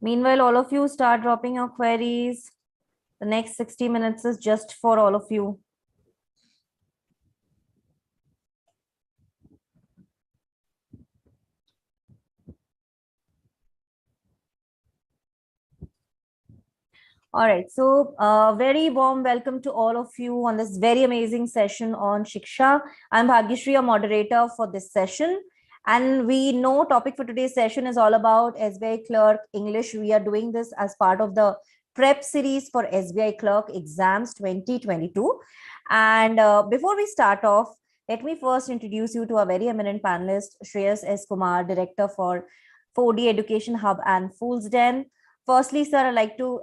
Meanwhile, all of you start dropping your queries. The next 60 minutes is just for all of you. All right, so very warm welcome to all of you on this very amazing session on Shiksha. I'm Bhagyashree, a moderator for this session. And we know topic for today's session is all about SBI Clerk English. We are doing this as part of the prep series for SBI Clerk Exams 2022. And before we start off, let me first introduce you to a very eminent panelist, Shreyas S. Kumar, Director for 4D Education Hub and Fool's Den. Firstly, sir, I'd like to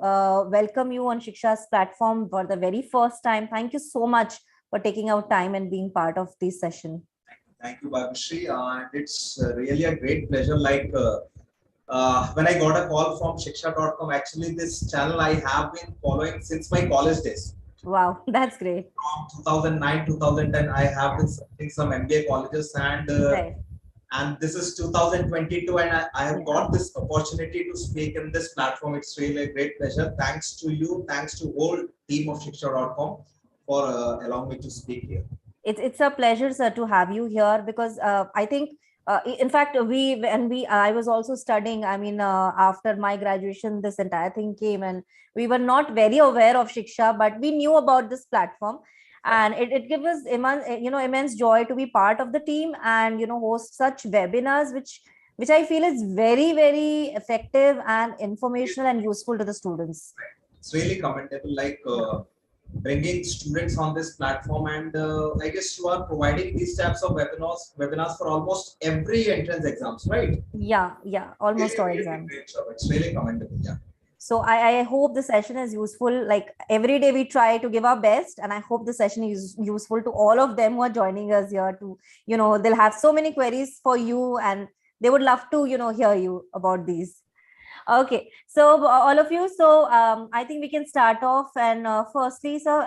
welcome you on Shiksha's platform for the very first time. Thank you so much for taking out time and being part of this session. Thank you, Bhagyashree. And it's really a great pleasure. When I got a call from shiksha.com, actually this channel I have been following since my college days. Wow, that's great. From 2009, 2010, I have been studying some MBA colleges Right. and this is 2022 and I have got this opportunity to speak in this platform. It's really a great pleasure. Thanks to you, thanks to whole team of shiksha.com for allowing me to speak here. It's a pleasure, sir, to have you here because I think, in fact, I was also studying. I mean, after my graduation, this entire thing came, and we were not very aware of Shiksha, but we knew about this platform, and it gives us immense joy to be part of the team and host such webinars, which I feel is very, very effective and informational and useful to the students. It's really commendable. Bringing students on this platform, and I guess you are providing these types of webinars for almost every entrance exams, right? Yeah, almost all exams. It's really commendable. Yeah. So I hope the session is useful. Like every day we try to give our best, and I hope the session is useful to all of them who are joining us here. They'll have so many queries for you, and they would love to hear you about these. Okay, so all of you, so I think we can start off. And firstly, so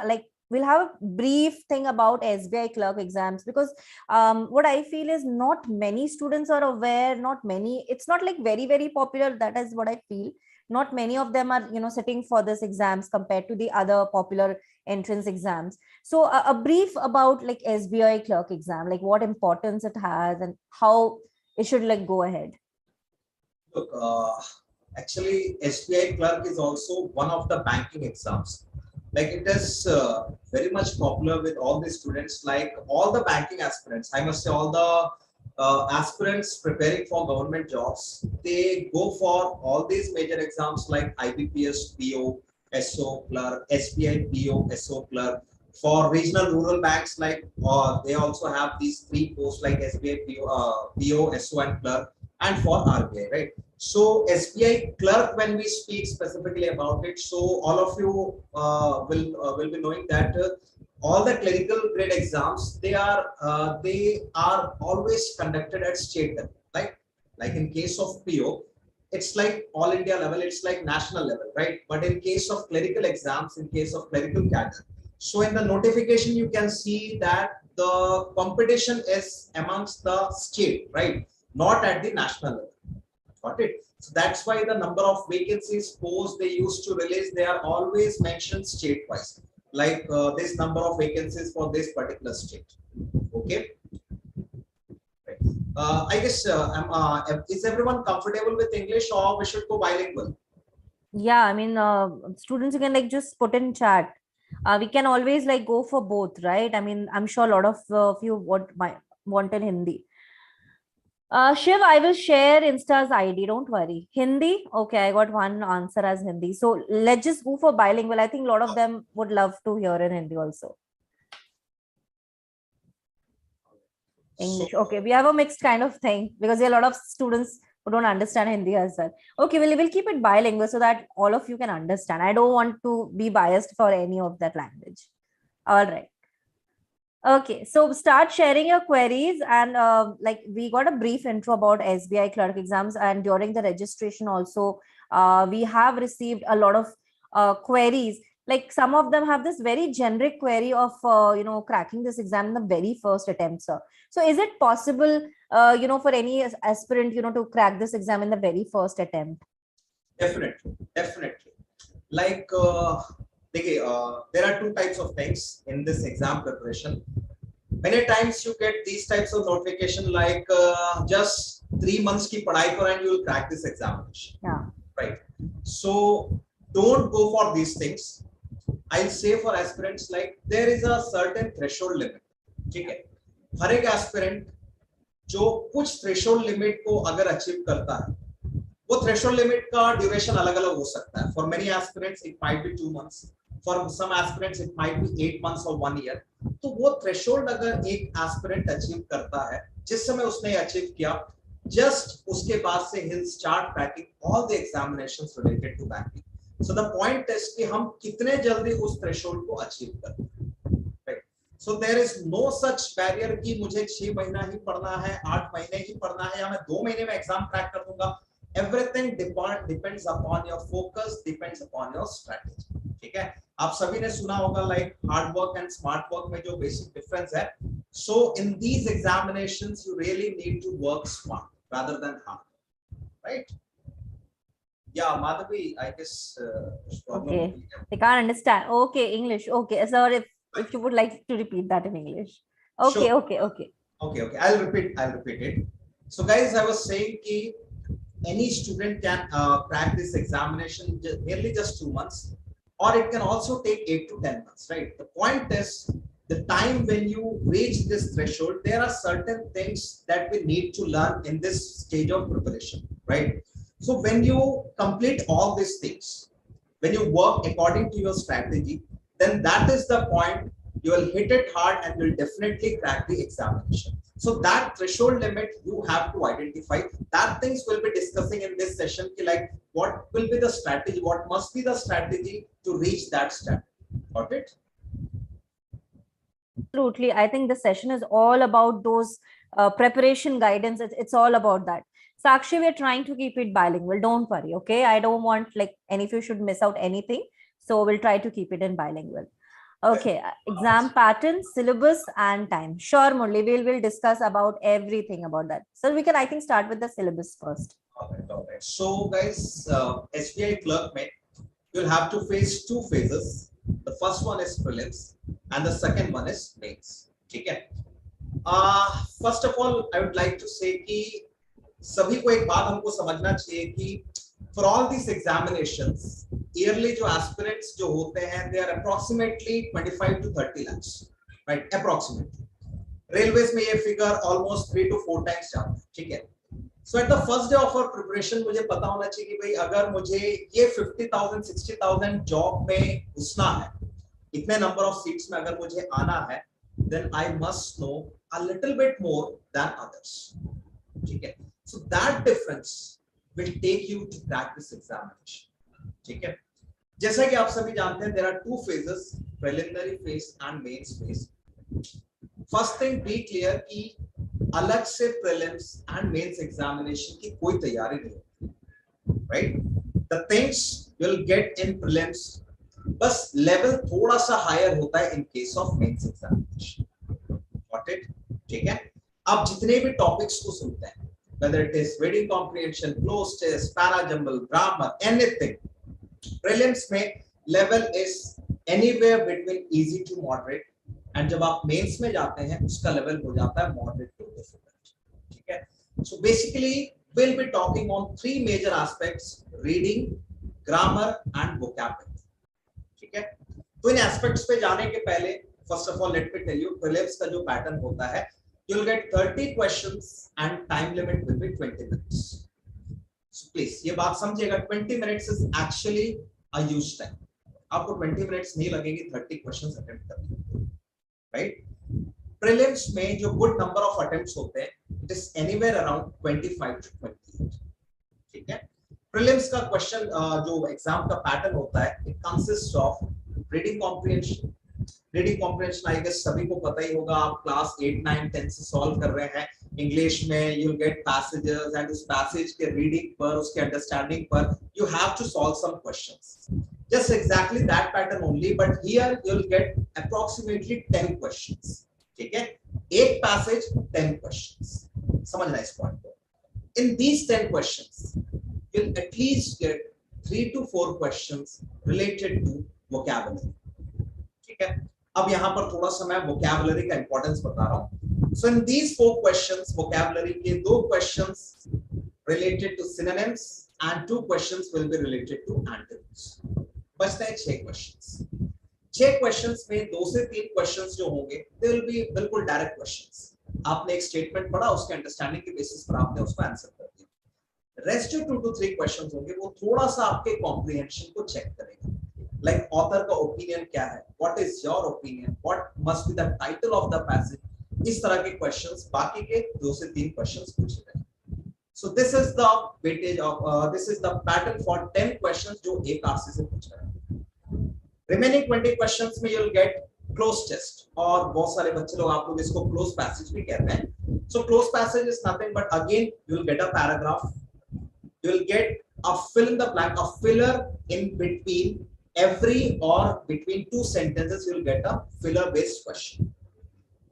we'll have a brief thing about SBI clerk exams, because what I feel is not many students are aware, it's not like very, very popular. That is what I feel. Not many of them are sitting for this exams compared to the other popular entrance exams. So a brief about like SBI clerk exam, like what importance it has and how it should go ahead. Look, actually, SBI Clerk is also one of the banking exams. Like it is very much popular with all the students, like all the banking aspirants. I must say, all the aspirants preparing for government jobs, they go for all these major exams like IBPS, PO, SO Clerk, SBI PO, SO Clerk. For regional rural banks, they also have these three posts like SBI PO, SO, and Clerk, and for RBI, right? So SBI Clerk, when we speak specifically about it, so all of you will be knowing that all the clerical grade exams, they are always conducted at state level, right? Like in case of PO, it's like all India level, it's like national level, right? But in case of clerical exams, in case of clerical cadre, so in the notification you can see that the competition is amongst the state, right? Not at the national level. Got it? So that's why the number of vacancies posts they used to release, they are always mentioned state-wise. Like this number of vacancies for this particular state. Okay. Right. I guess is everyone comfortable with English, or we should go bilingual? Yeah, I mean, students, you can just put in chat. We can always go for both, right? I mean, I'm sure a lot of you want in Hindi. Shiv, I will share Insta's ID. Don't worry. Hindi? Okay, I got one answer as Hindi. So let's just go for bilingual. I think a lot of them would love to hear in Hindi also. English. Okay, we have a mixed kind of thing because there are a lot of students who don't understand Hindi as well. Okay, we'll keep it bilingual so that all of you can understand. I don't want to be biased for any of that language. All right. Okay, so start sharing your queries, and we got a brief intro about SBI clerk exams, and during the registration also we have received a lot of queries. Like some of them have this very generic query of cracking this exam in the very first attempt, sir. So is it possible for any aspirant to crack this exam in the very first attempt? Definitely, definitely. Like, there are two types of things in this exam preparation. Many times you get these types of notification like just 3 months ki padhai karo and you will crack this examination. Yeah. Right. So don't go for these things. I'll say for aspirants, like there is a certain threshold limit. ठीक है. हर एक aspirant जो कुछ threshold limit को अगर achieve करता है, वो threshold limit का duration अलग-अलग हो सकता है. For many aspirants, it might be 2 months. For some aspirants, it might be 8 months or 1 year. तो वो threshold अगर एक aspirant achieve करता है, जिस समय उसने achieve किया, just उसके बाद से he'll start cracking all the examinations related to banking. So the point is कि हम कितने जल्दी उस threshold को achieve करते हैं. Right? So there is no such barrier कि मुझे 6 महीना ही पढ़ना है, 8 महीने ही पढ़ना है, या मैं 2 महीने में exam crack कर दूंगा. Everything depends upon your focus, depends upon your strategy. ठीक है. आप सभी ने सुना होगा like hard work and smart work में जो basic difference है. So in these examinations you really need to work smart rather than hard, right? Yeah, Madhavi, I guess Okay, they can't understand. Okay, English. Okay, so if you would like to repeat that in English. Okay, sure. okay. I'll repeat it. So guys, I was saying ki any student can crack this examination nearly just 2 months, or it can also take 8 to 10 months, right? The point is the time when you reach this threshold, there are certain things that we need to learn in this stage of preparation, right? So when you complete all these things, when you work according to your strategy, then that is the point you will hit it hard and will definitely crack the examination. So that threshold limit you have to identify. That things we'll be discussing in this session, like what will be the strategy, what must be the strategy to reach that step. Got it? Absolutely. I think the session is all about those preparation guidance. It's all about that. Sakshi, we're trying to keep it bilingual. Don't worry. Okay. I don't want like any of you should miss out anything. So we'll try to keep it in bilingual. Okay. Exam pattern, syllabus, and time. Sure, Murli. We'll discuss about everything about that. So we can, I think, start with the syllabus first. All right. So guys, SBI Clerk में you'll have to face 2 phases. The first one is prelims and the second one is mains. ठीक है. First of all, I would like to say कि सभी को एक बात हमको समझना चाहिए कि for all these examinations, yearly जो aspirants जो होते हैं, they are approximately 25 to 30 lakhs, right? Approximately. Railways में ये figure almost 3 to 4 times जाता है, ठीक है? So at the first day of our preparation, मुझे पता होना चाहिए कि भाई अगर मुझे ये 50,000, 60,000 जॉब में घुसना है, इतने number of seats में अगर मुझे आना है, then I must know a little bit more than others. ठीक है? So that difference will take you to crack this examination. ठीक है? जैसा कि आप सभी जानते हैं, there are 2 phases, preliminary phase and mains phase. First thing, be clear कि अलग से prelims and mains examination की कोई तैयारी नहीं होती, right? The things you'll get in prelims, बस level थोड़ा सा higher होता है in case of mains examination. Got it? ठीक है? आप जितने भी topics को सुनते हैं, whether it is reading comprehension, close test, para-jumble, grammar, anything, prelims में level is anywhere between easy to moderate, and जब आप mains में जाते हैं उसका level हो जाता है moderate to difficult. ठीक है? So basically we'll be talking on 3 major aspects: reading, grammar and vocabulary. ठीक है? तो इन aspects पे जाने के पहले first of all let me tell you prelims का जो pattern होता है, you'll get 30 questions and time limit will be 20 minutes. So please ये बात समझिएगा, 20 minutes is actually a use time. आपको 20 minutes नहीं लगेगी 30 questions attempt करने में, right? Prelims में जो good number of attempts होते हैं, it is anywhere around 25 to 28. ठीक है? Prelims का question जो exam का pattern होता है, it consists of reading comprehension. Reading comprehension I guess सभी को पता ही होगा, आप क्लास 8, 9, 10 से सॉल्व कर रहे हैं इंग्लिश में. यू गेट पैसेजेस एंड उस पैसेज के रीडिंग पर, उसके अंडरस्टैंडिंग पर you have to solve some questions. Just exactly that pattern only, but here you will get approximately 10 questions. ठीक है? एक पैसेज 10 क्वेश्चंस. समझना इस पॉइंट को. इन दीस 10 questions you will at least get 3 to 4 questions related to vocabulary. ठीक है, अब यहां पर थोड़ा सा मैं vocabulary का इंपॉर्टेंस बता रहा हूं. So in these 4 questions vocabulary के 2 questions related to synonyms and 2 questions will be related to antonyms. बचते हैं 6 questions. 6 questions में 2 से 3 questions जो होंगे they will be बिल्कुल डायरेक्ट questions. आपने एक स्टेटमेंट पढ़ा, उसके अंडरस्टैंडिंग के बेसिस पर आपने उसको आंसर कर दिया. रेस्ट जो 2 to 3 क्वेश्चंस होंगे वो थोड़ा सा आपके कॉम्प्रिहेंशन को चेक करेगा. लाइक ऑथर का ओपिनियन क्या है, what is your opinion, what must be the title of the passage. इस तरह के क्वेश्चंस बाकी के 2 से 3 क्वेश्चंस पूछे गए. So this is the weightage of this is the pattern for 10 questions जो एक आरसी से पूछा है. रिमेनिंग 20 क्वेश्चंस में you will get cloze test, और बहुत सारे बच्चे लोग आप लोग इसको क्लोज पैसेज भी कहते हैं. So close passage is nothing but again you will get a paragraph, you will get a fill in the blank, a filler in between every or between 2 sentences you will get a filler based question.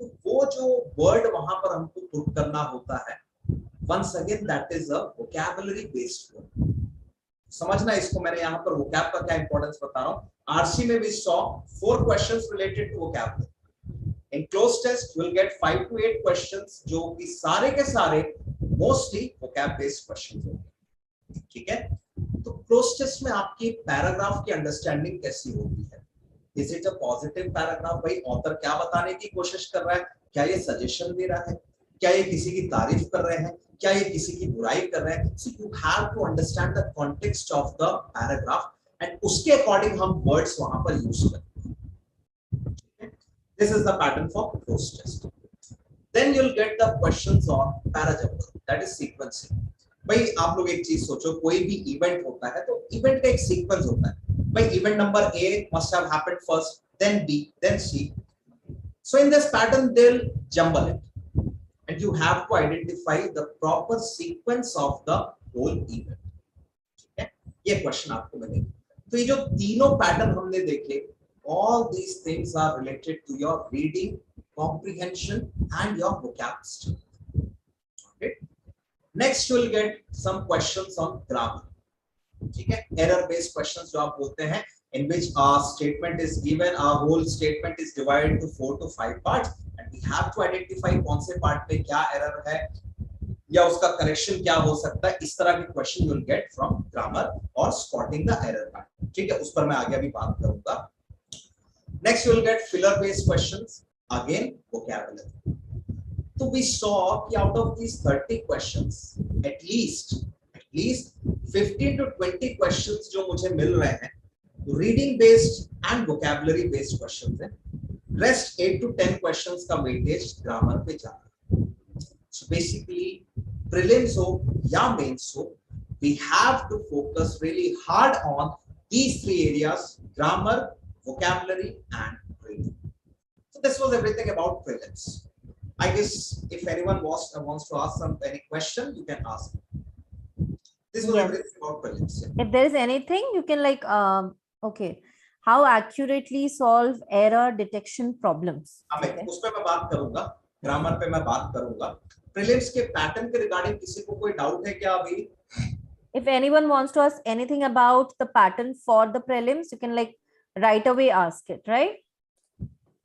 तो वो जो word वहां पर हमको put करना होता है, once again that is a vocabulary based word. समझना इसको, मैंने यहाँ पर vocab का क्या इंपॉर्टेंस बता रहा हूँ. आरसी में we saw 4 questions related to vocabulary. In closed test you will get 5 to 8 questions जो कि सारे के सारे mostly vocab based questions होंगे. ठीक है, तो क्लोज टेस्ट में आपकी पैराग्राफ की अंडरस्टैंडिंग कैसी होती है. Is it a positive paragraph, भाई ऑथर क्या बताने की कोशिश कर रहा है, क्या ये सजेशन दे रहा है, क्या ये किसी की तारीफ कर रहे हैं, क्या ये किसी की बुराई कर रहे हैं. So you have to understand the context of the paragraph and उसके अकॉर्डिंग हम वर्ड्स वहां पर यूज करते हैं. This is the pattern for cloze test. Then you will get the questions on parajumble, that is sequencing. भाई आप लोग एक चीज सोचो, कोई भी इवेंट होता है तो इवेंट का एक सीक्वेंस होता है. भाई event number A must have happened first, then B, then C. So in this pattern they'll jumble it and you have to identify the proper sequence of the whole event. ठीक है, ये question आपको मिलेगा. तो ये जो तीनों pattern हमने देखे, all these things are related to your reading, comprehension and your vocabulary. Okay. Next you will get some questions on grammar. ठीक है, error based questions जो आप बोलते हैं, in which our statement is given, our whole statement is divided into 4 to 5 parts and we have to identify कौन से part में क्या error है या उसका करेक्शन क्या हो सकता है. इस तरह के question you will get from grammar और spotting the error pattern. ठीक है, उस पर मैं आगे अभी बात करूंगा. Next you will get filler based questions, again vocabulary. So we saw कि out of these 30 questions, at least 15 to 20 questions जो मुझे मिल रहे हैं reading based and vocabulary based questions हैं. Rest 8 to 10 questions का weightage grammar पे जा रहा है. So basically prelims हो या mains हो, we have to focus really hard on these 3 areas: grammar, vocabulary and reading. So this was everything about prelims. I guess if anyone wants to ask any question, you can ask. This was everything about prelims. If there is anything, you can like okay, how accurately solve error detection problems. उस पे मैं बात करूंगा, grammar पे मैं बात करूंगा. Prelims के पैटर्न के रिगार्डिंग किसी को कोई डाउट है क्या अभी? If anyone wants to ask anything about the pattern for the prelims, you can like right away ask it, right?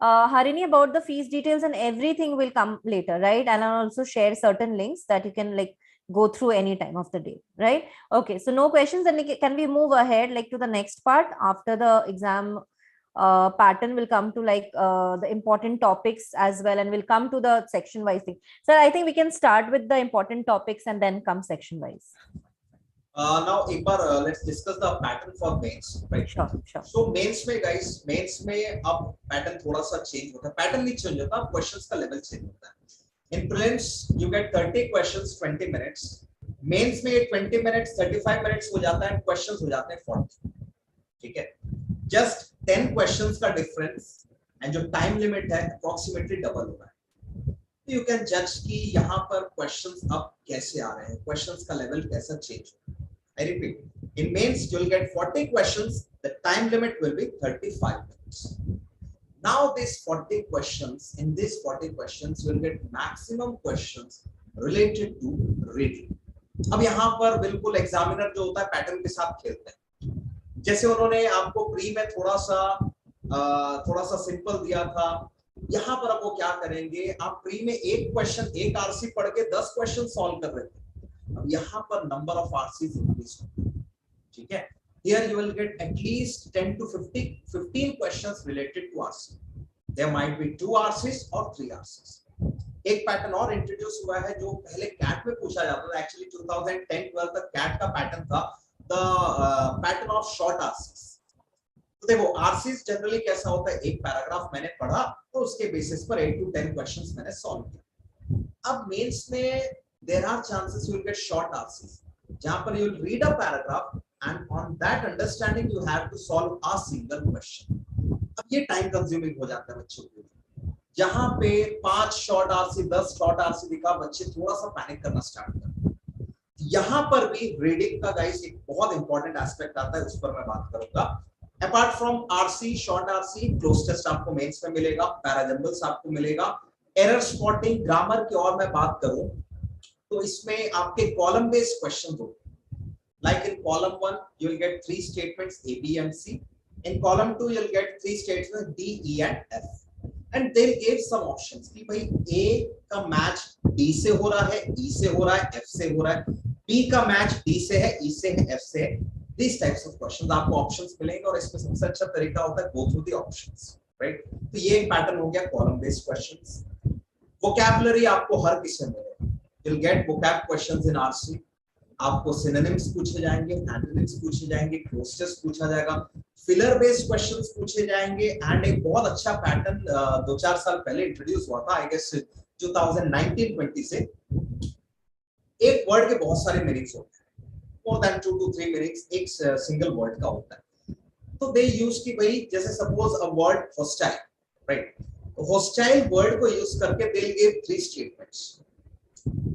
Harini, about the fees details and everything will come later, right? And I'll also share certain links that you can like go through any time of the day, right? Okay, so no questions, and can we move ahead like to the next part after the exam pattern will come to like the important topics as well, and we'll come to the section wise thing. So I think we can start with the important topics and then come section wise. Now एक बार let's discuss the pattern for mains, right? Sure. So mains में guys, mains में अब pattern थोड़ा सा change होता है. Pattern नहीं change होता, questions का level change होता है. In prelims you get 30 questions 20 minutes. Mains में 20 minutes 35 minutes हो जाता है, questions हो जाते हैं 40. ठीक है, just 10 questions का difference and जो time limit है approximately double हो रहा है. You can judge कि यहाँ पर questions अब कैसे आ रहे हैं, questions का level कैसा change हो. I repeat, in mains you will get 40 questions, the time limit will be 35 minutes. Now these 40 questions, in these 40 questions you will get maximum questions related to reading. अब यहाँ पर बिल्कुल examiner जो होता है pattern के साथ खेलते हैं. जैसे उन्होंने आपको प्री में थोड़ा सा सिंपल दिया था, यहाँ पर अब वो क्या करेंगे, आप प्री में एक क्वेश्चन एक आरसी पढ़ के 10 क्वेश्चन सॉल्व कर रहे थे, अब यहाँ पर नंबर ऑफ आरसीज इंक्रीज होंगे, ठीक है। Here you will get at least 10 to 15 questions related to RC. There might be 2 RCs or 3 RCs. एक पैटर्न और इंट्रोड्यूस हुआ है जो पहले कैट में पूछा जाता था, एक्चुअली 2010-12 तक कैट का पैटर्न था, the pattern of short RCs. तो देखो आरसीज जनरली कैसा होता है, एक पैराग्राफ मैंने पढ़ा और उसके बेसिस पर 8 to 10 क्वेश्चंस मैंने सॉल्व किया। अब मेंस में there are chances you will get short RCs, जहां पर you will read a paragraph and on that understanding you have to solve a single question. अब ये टाइम कंज्यूमिंग हो जाता है बच्चों के लिए, जहां पे 5 शॉर्ट आरसी 10 शॉर्ट आरसी दिखा, बच्चे थोड़ा सा पैनिक करना स्टार्ट करते हैं। यहाँ पर भी रीडिंग का गाइस एक बहुत इंपॉर्टेंट एस्पेक्ट आता है, उस पर मैं बात करूंगा। Apart from RC, short RC, cloze test आपको मेंस में मिलेगा, पैराजंबल्स आपको मिलेगा, एरर स्पॉटिंग, ग्रामर की और मैं बात करूं तो इसमें आपके कॉलम बेस्ड क्वेश्चन होते हैं। Like in column 1, you will get 3 statements A, B, and C. In column 2, you will get 3 statements D, E, and F. And they'll give some options कि भाई A का मैच D से हो रहा है, E से हो रहा है, F से हो रहा है, B का मैच D से है, E से है, F से है। These types of questions आपको options मिलेंगे और इसमें सबसे अच्छा तरीका होता है go through the options, right? तो ये एक पैटर्न हो गया column based questions. Vocabulary आपको हर किसी में मिलेगा. You'll get vocab questions in RC. आपको सिनोनिम्स पूछे जाएंगे, एंटोनिम्स पूछे जाएंगे, क्लोज पूछा जाएगा, फिलर बेस्ड क्वेश्चंस पूछे जाएंगे। एंड एक बहुत अच्छा पैटर्न 2-4 साल पहले इंट्रोड्यूस हुआ था, आई गेस 2019-20 से, एक वर्ड के बहुत सारे मीनिंग्स होते हैं, मोर देन 2 to 3 मीनिंग्स एक सिंगल वर्ड का होता है। तो दे यूज की भाई जैसे suppose a word hostile, right, hostile word को यूज करके they give 3 statements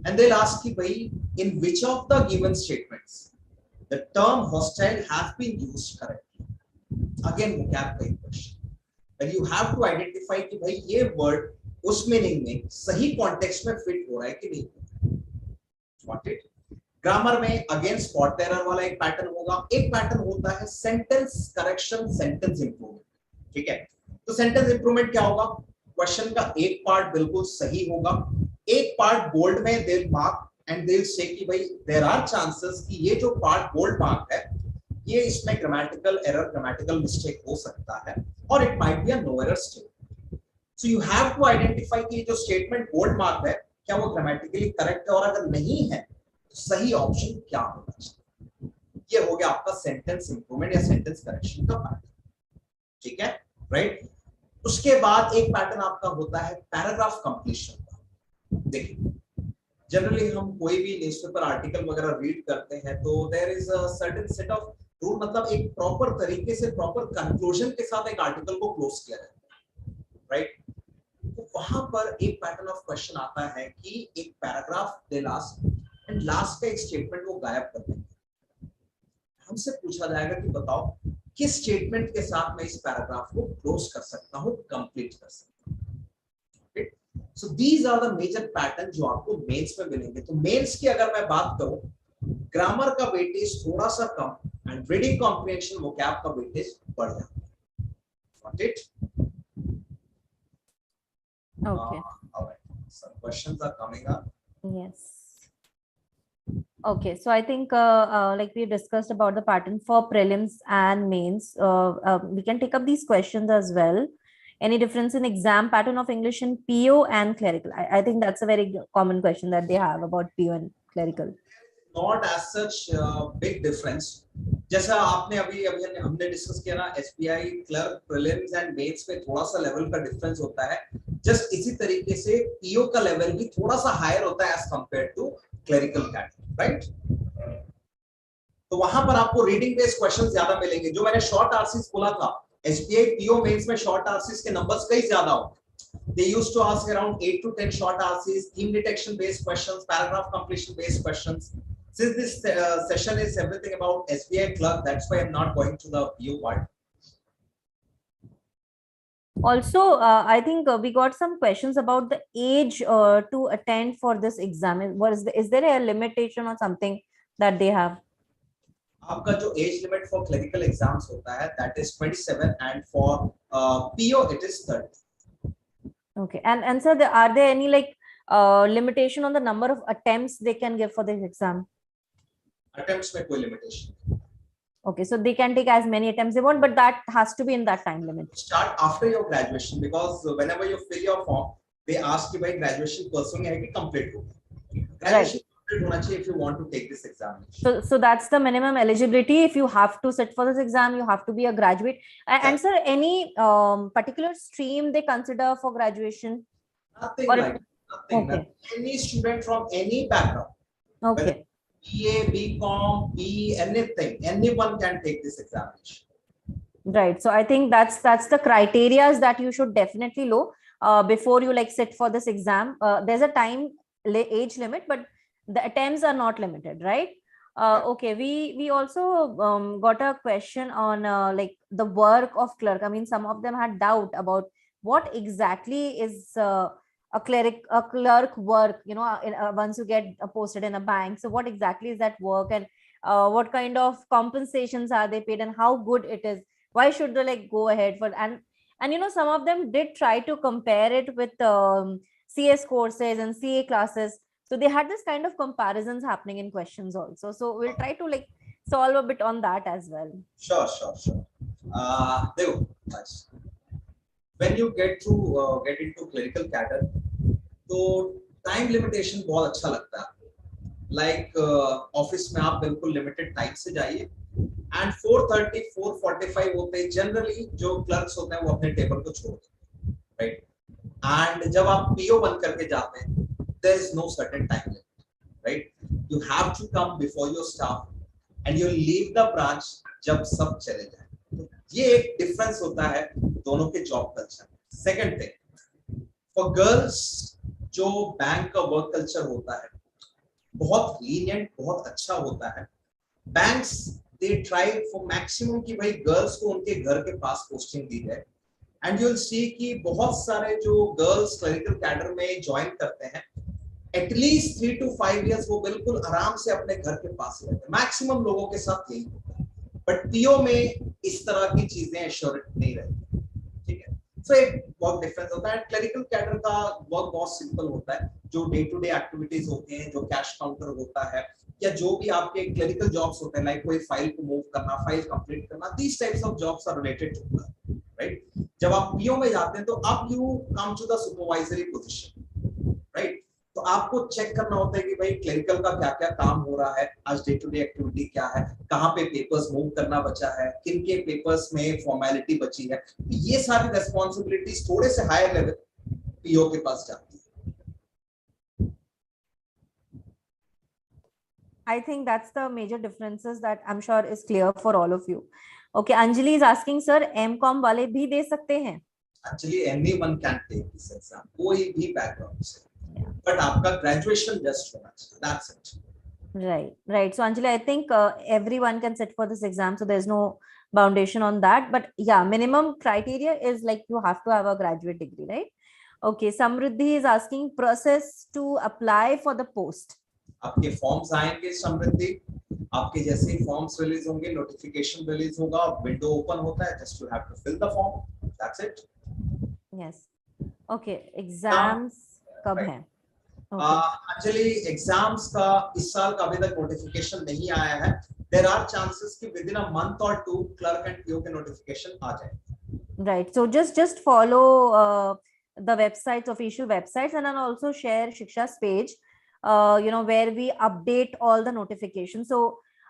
and they'll ask you bhai in which of the given statements the term hostile has been used correctly. Again vocab का question, and you have to identify कि भाई ये word उस meaning में सही context में fit हो रहा है कि नहीं। Got it? ग्रामर में अगेन स्पॉट एरर वाला एक पैटर्न होगा, एक पैटर्न होता है सेंटेंस करेक्शन, सेंटेंस इंप्रूवमेंट, ठीक है। तो सेंटेंस इंप्रूवमेंट क्या होगा, क्वेश्चन का एक पार्ट बिल्कुल सही होगा, एक पार्ट बोल्ड में दे मार्क एंड दे से कि भाई देयर आर चांसेस कि ये जो पार्ट बोल्ड मार्क है ये इसमें ग्रामेटिकल एरर, ग्रामेटिकल मिस्टेक हो सकता है और it might be a no error statement. So you have to identify कि जो स्टेटमेंट बोल्ड मार्क है क्या वो ग्रामेटिकली करेक्ट है, और अगर नहीं है तो सही ऑप्शन क्या होना चाहिए। ये हो गया आपका सेंटेंस इंप्रूवमेंट या सेंटेंस करेक्शन का पैटर्न, ठीक है, राइट। उसके बाद एक पैटर्न आपका होता है पैराग्राफ कंप्लीशन। देखिए जनरली हम कोई भी न्यूज़पेपर आर्टिकल वगैरह रीड करते हैं तो there is a certain set of rule, मतलब एक प्रॉपर तरीके से प्रॉपर कंक्लूजन के साथ एक आर्टिकल को क्लोज किया जाता है, राइट। तो वहां पर एक पैटर्न ऑफ क्वेश्चन आता है कि एक paragraph they last and last का एक स्टेटमेंट वो गायब कर देंगे। हमसे पूछा जाएगा कि बताओ किस स्टेटमेंट के साथ मैं इस पैराग्राफ को क्लोज कर सकता हूं, कंप्लीट कर सकता हूं। So these are the major pattern जो आपको मेंस में मिलेंगे। तो मेंस की अगर मैं बात करूं, ग्रामर का वेटेज थोड़ा सा come and reading comprehension vocab का वेटेज बढ़ जाता है। Got it? Okay. All right. Some questions are coming up. Yes. Okay, so I think like we discussed about the pattern for prelims and mains, we can take up these questions as well. Any difference in exam pattern of English in PO and clerical? I think that's a very common question that they have about PO and clerical. Not as such big difference. जैसा आपने अभी हमने discuss किया ना, SBI clerk prelims and mains में थोड़ा सा level का डिफरेंस होता है, जस्ट इसी तरीके से PO का लेवल भी थोड़ा सा हायर होता है as compared to clerical category, right. तो वहां पर आपको रीडिंग बेस्ड क्वेश्चंस ज्यादा मिलेंगे। जो मैंने शॉर्ट आरसीज बोला था, SBI PO मेंस में शॉर्ट आरसीज के नंबर्स कई ज्यादा होते। They used to ask around 8 to 10 short RCs, theme detection based questions, paragraph completion based questions. Since this session is everything about SBI clerk, that's why I'm not going to the PO part. Also, I think we got some questions about the age to attend for this exam. Is there a limitation or something that they have? आपका जो age limit for clerical exams होता है that is 27 and for PO it is 30. Okay. And sir, are there any like limitation on the number of attempts they can give for this exam? Attempts में कोई limitation. Okay, so they can take as many attempts they want, but that has to be in that time limit. Start after your graduation, because whenever you fill your form, they ask कि भाई graduation person है कि complete हो. Graduation complete होना चाहिए if you want to take this examination. So that's the minimum eligibility. If you have to sit for this exam, you have to be a graduate. And sir, any particular stream they consider for graduation? Nothing like that. Nothing. Okay. Any student from any background. Okay. BA, BCom, BE, anything, anyone can take this examination. Right. So I think that's the criteria that you should definitely know before you like sit for this exam. There's a time age limit, but the attempts are not limited, right? Okay. We also got a question on like the work of clerk. I mean, some of them had doubt about what exactly is a clerk work, you know, once you get posted in a bank. So what exactly is that work, and what kind of compensations are they paid, and how good it is? Why should they like go ahead for? And you know, some of them did try to compare it with CS courses and CA classes. So they had this kind of comparisons happening in questions also. So we'll try to like solve a bit on that as well. Sure. Nice. When you get into clerical cadre, तो time limitation बहुत अच्छा लगता है. Like office में आप बिल्कुल limited time से जाइए, एंड 4:30 4:45 होते हैं जनरली जो क्लर्क्स होते हैं वो अपने टेबल को छोड़ देते हैं, राइट. एंड जब आप पीओ बन करके जाते हैं, there is no certain time limit, right. You have to come before your staff and you leave the branch जब सब चले जाए. तो ये एक डिफरेंस होता है दोनों के job culture. Second thing, for girls जो बैंक का वर्क कल्चर होता है बहुत लीनियंट, बहुत अच्छा होता है. Banks they try for maximum कि भाई गर्ल्स को उनके घर के पास पोस्टिंग दी जाए. एंड यू विल सी कि बहुत सारे जो गर्ल्स क्लरिकल कैडर में ज्वाइन करते हैं, एटलीस्ट 3 to 5 years वो बिल्कुल आराम से अपने घर के पास रहते हैं. मैक्सिमम लोगों के साथ यही होता है, बट पीओ में इस तरह की चीजें एश्योर्ड नहीं रहती. ठीक है. So एक बहुत डिफरेंस होता है. क्लरिकल कैडर का वर्क बहुत सिंपल होता है. जो डे टू डे एक्टिविटीज होती हैं, जो कैश काउंटर होता है, या जो भी आपके क्लरिकल जॉब्स होते हैं, लाइक कोई फाइल को मूव करना, फाइल कंप्लीट करना, these types of jobs are related to that, right. जब आप पीओ में जाते हैं तो अब you come to the supervisory position, right. तो आपको चेक करना होता है कि भाई क्लरिकल का क्या क्या काम हो रहा है, आज डे टू डे एक्टिविटी क्या है, कहाँ पे पेपर्स मूव करना बचा है, किन के पेपर्स में फॉर्मेलिटी बची है. ये सारी रेस्पॉन्सिबिलिटीज थोड़े से हायर लेवल पीओ के पास जाती है. I think that's the major differences that I'm sure is clear for all of you. Okay, Anjali is asking, sir, M.Com वाले भी दे सकते हैं? Actually, anyone can take this exam. कोई भी background से. But आपका graduation just होना चाहिए. That's it. Right. So Anjali, I think everyone can sit for this exam, so there's no foundation on that. But yeah, minimum criteria is like you have to have a graduate degree, right? Okay, Samriddhi is asking process to apply for the post. आपके forms आएंगे समृद्धि, आपके जैसे ही forms release होंगे, notification release होगा, window open होता है, just you have to fill the form, that's it. Yes. Okay, exams कब है? एक्चुअली एग्जाम्स का इस साल का अभी तक नोटिफिकेशन नहीं आया है. देयर आर चांसेस कि विद इन अ मंथ और 2 क्लर्क एंड पीओ के नोटिफिकेशन आ जाए. Right. So just follow the websites, official websites, and then also share Shiksha's page, you know, where we update all the notifications. So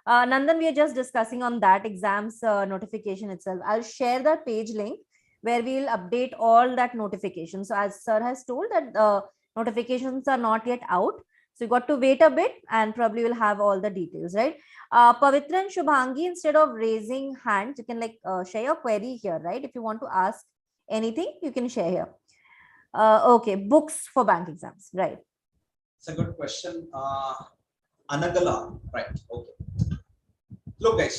Nandan, we are just discussing on that exams notification itself. I'll share the page link where we'll update all that notification. So as sir has told that notifications are not yet out, so you got to wait a bit and probably will have all the details, right? Pavitra and Shubhangi, instead of raising hands, you can like share your query here, right? If you want to ask anything, you can share here. Okay, books for bank exams, right? It's a good question. Anagala, right? Okay. Look guys,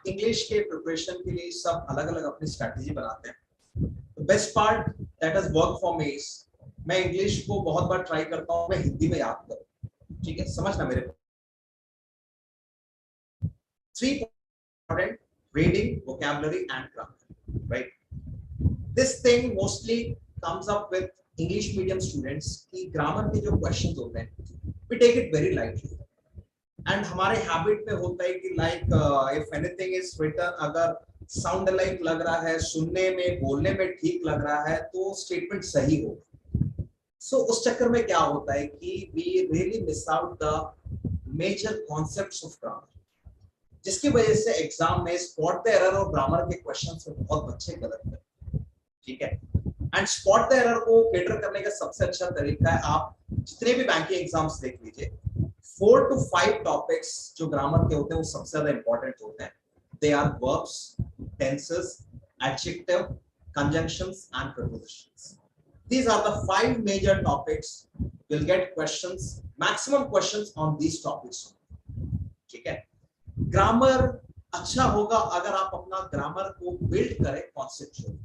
English के preparation के लिए सब अलग-अलग अपनी strategy बनाते हैं. The best part that has worked for me is मैं English को बहुत बार try करता हूँ, मैं हिंदी में याद करूँ. ठीक है, समझना मेरे को. Three important: reading, vocabulary, and grammar. Right? This thing mostly comes up with English medium students कि grammar के जो questions होते हैं, we take it very lightly. And हमारे habit में होता है कि like if anything is written, अगर sound alike लग रहा है, सुनने में, बोलने में ठीक लग रहा है, तो statement सही होगा. So उस चक्कर में क्या होता है कि we really miss out the major concepts of grammar, जिसकी वजह से एग्जाम में स्पॉट द एरर और ग्रामर के क्वेश्चंस में बहुत बच्चे गलत करते हैं. ठीक है. एंड स्पॉट द एरर को कैटर करने का सबसे अच्छा तरीका है, आप जितने भी बैंकिंग एग्जाम्स देख लीजिए, 4 to 5 टॉपिक्स जो ग्रामर के होते हैं वो सबसे ज्यादा इंपॉर्टेंट होते हैं. They are verbs, tenses, adjective, conjunctions and prepositions. These are the 5 major topics. You'll get questions, maximum questions on these topics. ठीक है. ग्रामर अच्छा होगा अगर आप अपना ग्रामर को बिल्ड करें कॉन्सेप्चुअली.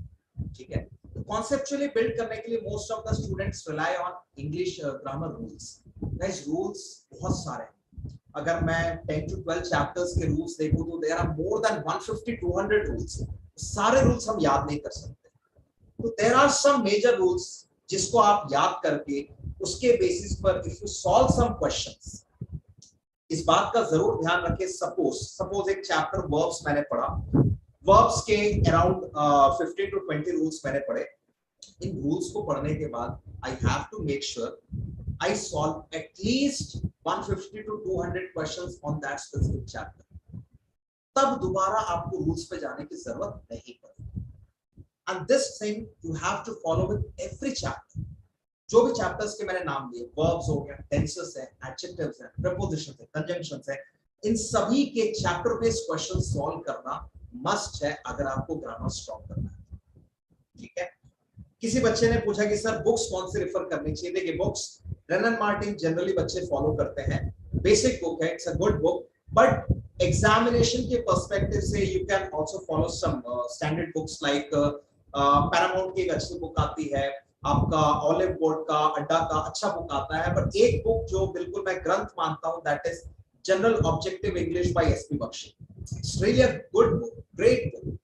ठीक है. तो कॉन्सेप्चुअली बिल्ड करने के लिए most of the students rely on English grammar rules. Guys, rules बहुत सारे हैं. अगर मैं 10 to 12 चैप्टर्स के रूल्स देखूं तो there are more than 150-200 rules. सारे रूल्स हम याद नहीं कर सकते. तो there are some major rules जिसको आप याद करके उसके बेसिस पर if you solve some questions, इस बात का जरूर ध्यान रखें. सपोज एक चैप्टर वर्ब्स मैंने पढ़ा, वर्ब्स के अराउंड 15 to 20 रूल्स मैंने पढ़े. इन रूल्स को पढ़ने के बाद I have to make sure I solve at least 150 to 200 questions on that specific chapter. तब दोबारा आपको रूल्स पे जाने की जरूरत नहीं पड़ेगी. And this thing you have to follow with every chapter. जो भी चैप्टर्स के मैंने नाम लिए, वर्ब्स हो गया, टेंसेस है, एडजेक्टिव्स है, प्रीपोजिशंस है, कंजंक्शंस है, इन सभी के चैप्टर बेस्ड क्वेश्चन सॉल्व करना मस्ट है अगर आपको ग्रामर स्ट्रॉन्ग करना है. ठीक है. किसी बच्चे ने पूछा कि सर बुक्स कौन से रेफर करनी चाहिए. देखिए, बुक्स रेनन मार्टिन जनरली बच्चे फॉलो करते हैं. बेसिक बुक है, it's a good book, but examination के पर्सपेक्टिव से you can also follow some standard books like Paramount की एक अच्छी बुक आती है, आपका ऑलिव बोर्ड का, अड्डा का अच्छा बुक आता है. बट एक बुक जो बिल्कुल मैं ग्रंथ मानता हूं, that is general objective English by SP Bakshi. It's really a good book, great book.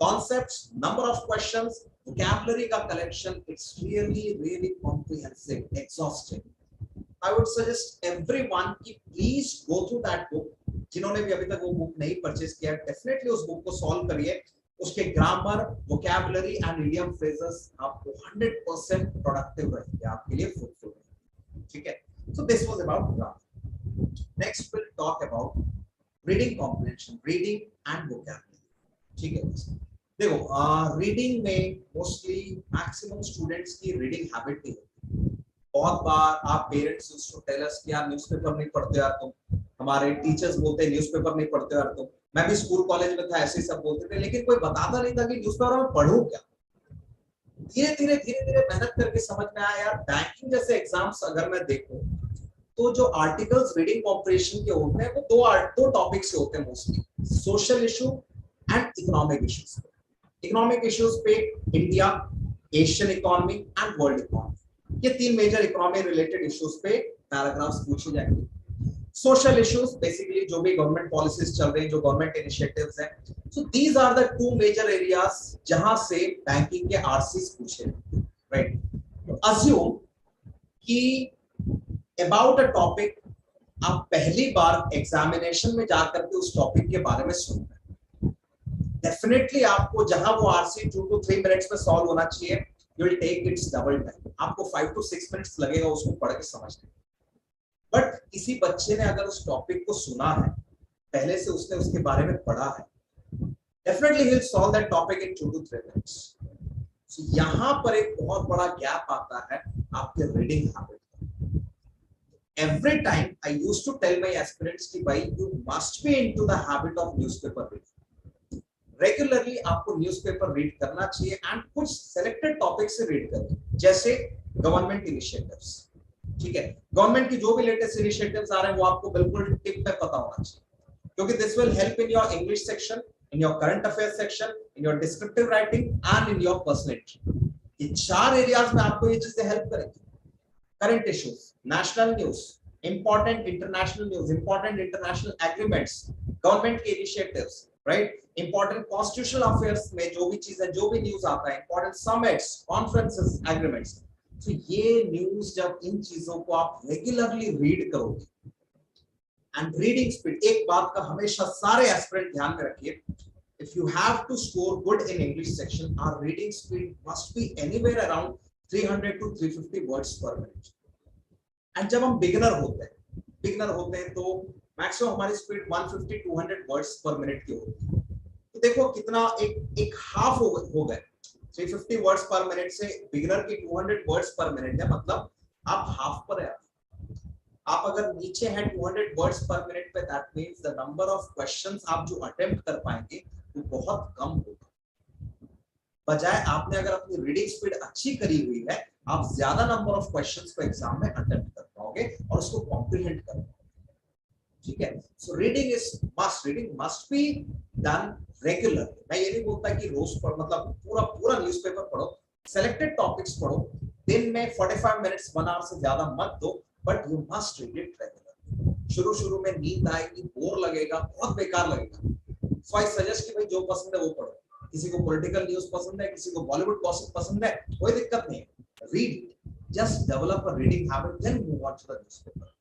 Concepts, number of questions, vocabulary का collection, it's really comprehensive, exhaustive. I would suggest everyone कि please go through that book. जिन्होंने भी अभी तक वो book नहीं purchase किया, definitely उस बुक को सॉल्व करिए. उसके grammar, vocabulary and idiom phrases आपको 100% प्रोडक्टिव रहेंगे, आपके लिए फ्रूटफुल रहेंगे. ठीक है. So this was about grammar. Next will talk about reading comprehension, reading and vocabulary. ठीक है. देखो, रीडिंग में मोस्टली मैक्सिमम स्टूडेंट्स की रीडिंग हैबिट नहीं होती. बहुत बार आप parents used to tell us कि यार न्यूज़पेपर नहीं पढ़ते यार तुम. हमारे टीचर्स बोलते हैं न्यूज़पेपर नहीं पढ़ते यार तुम. मैं भी स्कूल कॉलेज में था, ऐसे ही सब बोलते थे, लेकिन कोई बताता नहीं था कि न्यूज़पेपर में पढूं क्या. धीरे धीरे मेहनत करके समझ में आया यार, बैंकिंग जैसे एग्जाम्स अगर मैं देखूं तो जो आर्टिकल्स रीडिंग कॉम्प्रिहेंशन के होते हैं वो दो टॉपिक से होते हैं mostly, social issue and economic issues. Economic issues पे India, Asian economy and world economy, ये 3 मेजर इकोनॉमी रिलेटेड इश्यूज पे पैराग्राफ्स पूछे जाएंगे. सोशल इश्यूज बेसिकली जो भी गवर्नमेंट पॉलिसीज चल रही हैं, जो गवर्नमेंट इनिशिएटिव्स हैं. So these are the 2 major areas जहां से बैंकिंग के आरसीज पूछे. राइट. अज्यूम कि अबाउट अ टॉपिक आप पहली बार एग्जामिनेशन में जाकर के उस टॉपिक के बारे में सुन रहे हैं. डेफिनेटली आपको जहां वो आरसी 2 to 3 मिनट्स में सॉल्व होना चाहिए, you will take its double time. आपको 5 to 6 मिनट्स लगेगा उसको पढ़ के समझने. बट किसी बच्चे ने अगर उस टॉपिक को सुना है, पहले से उसने उसके बारे में पढ़ा है, definitely he will solve that topic in 2 to 3 minutes. So यहां पर एक बहुत बड़ा गैप आता है आपके reading habit. Every time I used to tell my aspirants कि भाई you must be into the habit of newspaper reading. Regularly आपको न्यूज़पेपर रीड करना चाहिए एंड कुछ सिलेक्टेड टॉपिक से रीड करिए, जैसे गवर्नमेंट इनिशिएटिव्स. ठीक है. गवर्नमेंट की जो भी लेटेस्ट इनिशिएटिव्स आ रहे हैं वो आपको बिल्कुल टिप पे पता होना चाहिए, क्योंकि this will help in your English section, in your current affairs section, in your descriptive writing and in your personality. ये 4 एरियाज में आपको ये चीजें हेल्प करेंगी. Current issues, national news, important international news, important international agreements, government के initiatives, right? Important constitutional affairs में जो भी चीज है, जो भी न्यूज आता है, important summits, conferences, agreements. तो ये न्यूज जब इन चीजों को आप रेगुलरली रीड करोगे, एंड रीडिंग स्पीड, एक बात का हमेशा सारे एस्पिरेंट ध्यान में रखिए, if you have to score good in English section, our reading speed must be anywhere around 300 to 350 words per minute. And जब हम बिगिनर होते हैं तो मैक्सिमम हमारी स्पीड 150 200 वर्ड्स पर मिनट की होती है। तो देखो कितना एक हाफ हो गए, 350 वर्ड्स पर मिनट से बिगिनर की 200 वर्ड्स पर मिनट है, मतलब आप हाफ पर है। आप अगर नीचे हैं 200 वर्ड्स पर मिनट पे, that means the number of questions आप जो अटेम्प्ट कर पाएंगे वो बहुत कम होगा। बजाय आपने अगर अपनी रीडिंग स्पीड अच्छी करी हुई है, आप ज्यादा नंबर ऑफ क्वेश्चंस को एग्जाम में अटेम्प्ट कर पाओगे और उसको कॉम्प्रिहेंड कर पाओगे। ठीक है, so reading must be done regularly. मैं ये नहीं बोलता कि रोज पढ़ो, मतलब पूरा न्यूज़पेपर पढ़ो, सेलेक्टेड टॉपिक्स पढ़ो, दिन में 45 मिनट्स 1 आवर से ज्यादा मत दो, but you must read it regularly. शुरू में नींद आएगी, बोर लगेगा, बहुत बेकार लगेगा, सो आई सजेस्ट कि भाई जो पसंद है वो पढ़ो। किसी को पॉलिटिकल न्यूज़ पसंद है, किसी को बॉलीवुड गॉसिप पसंद है, कोई दिक्कत नहीं है, read it, just develop a reading habit, then move on to the newspaper.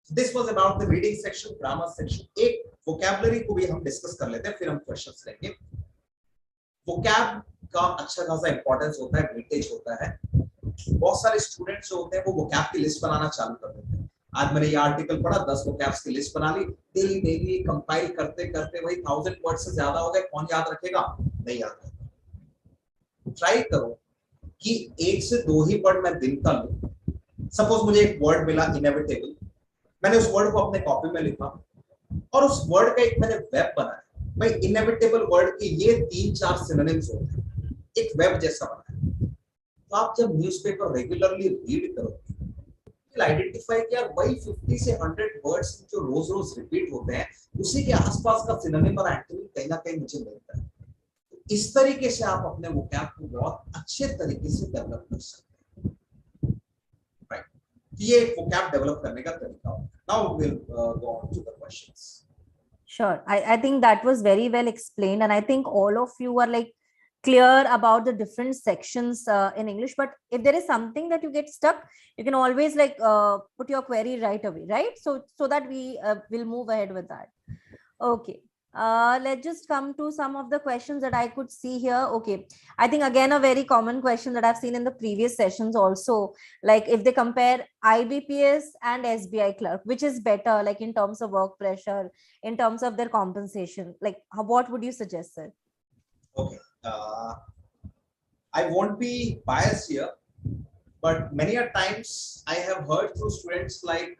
This was about the reading section, grammar section. एक वोकैबुलरी को भी हम डिस्कस कर लेते हैं, फिर हम क्वेश्चंस लेंगे। वोकैब का अच्छा खासा इंपॉर्टेंस होता है, वेटेज होता है। बहुत सारे स्टूडेंट्स जो होते हैं वो वोकैब की लिस्ट बनाना चालू कर देते हैं। आज मैंने ये आर्टिकल पढ़ा, 10 वोकैब्स की लिस्ट बना ली, डेली कंपाइल करते भाई 1000 वर्ड से ज्यादा हो गए, कौन याद रखेगा? नहीं याद रखेगा। ट्राई करो कि 1 से 2 ही वर्ड मैं दिन का लूं। सपोज मुझे एक वर्ड मिला इनएविटेबल, मैंने उस वर्ड को अपने कॉपी में लिखा और उस वर्ड का एक मैंने वेब बनाया। भाई इनएविटेबल वर्ड के ये 3-4 सिनोनिम्स होते हैं, एक वेब जैसा बनाया। तो आप जब न्यूज़पेपर रेगुलरली रीड करोगे, आइडेंटिफाई कि यार वही 50 से 100 वर्ड्स जो रोज रिपीट होते हैं, उसी के आसपास का सिनोनिम और एंटोनिम कहीं ना कहीं मुझे मिलता है। तो इस तरीके से आप अपने वोकैब को बहुत अच्छे तरीके से डेवलप कर सकते हैं, राइट? ये एक वोकैब डेवलप करने का तरीका है। Now we will go on to the questions. Sure. I think that was very well explained, and I think all of you are like clear about the different sections in English. But if there is something that you get stuck, you can always like put your query right away, right? So that we will move ahead with that. Okay. Let's just come to some of the questions that I could see here. Okay, I think again a very common question that I've seen in the previous sessions also, like if they compare IBPS and SBI Clerk, which is better, like in terms of work pressure, in terms of their compensation, like what would you suggest, sir? Okay, I won't be biased here, but many a times I have heard through students like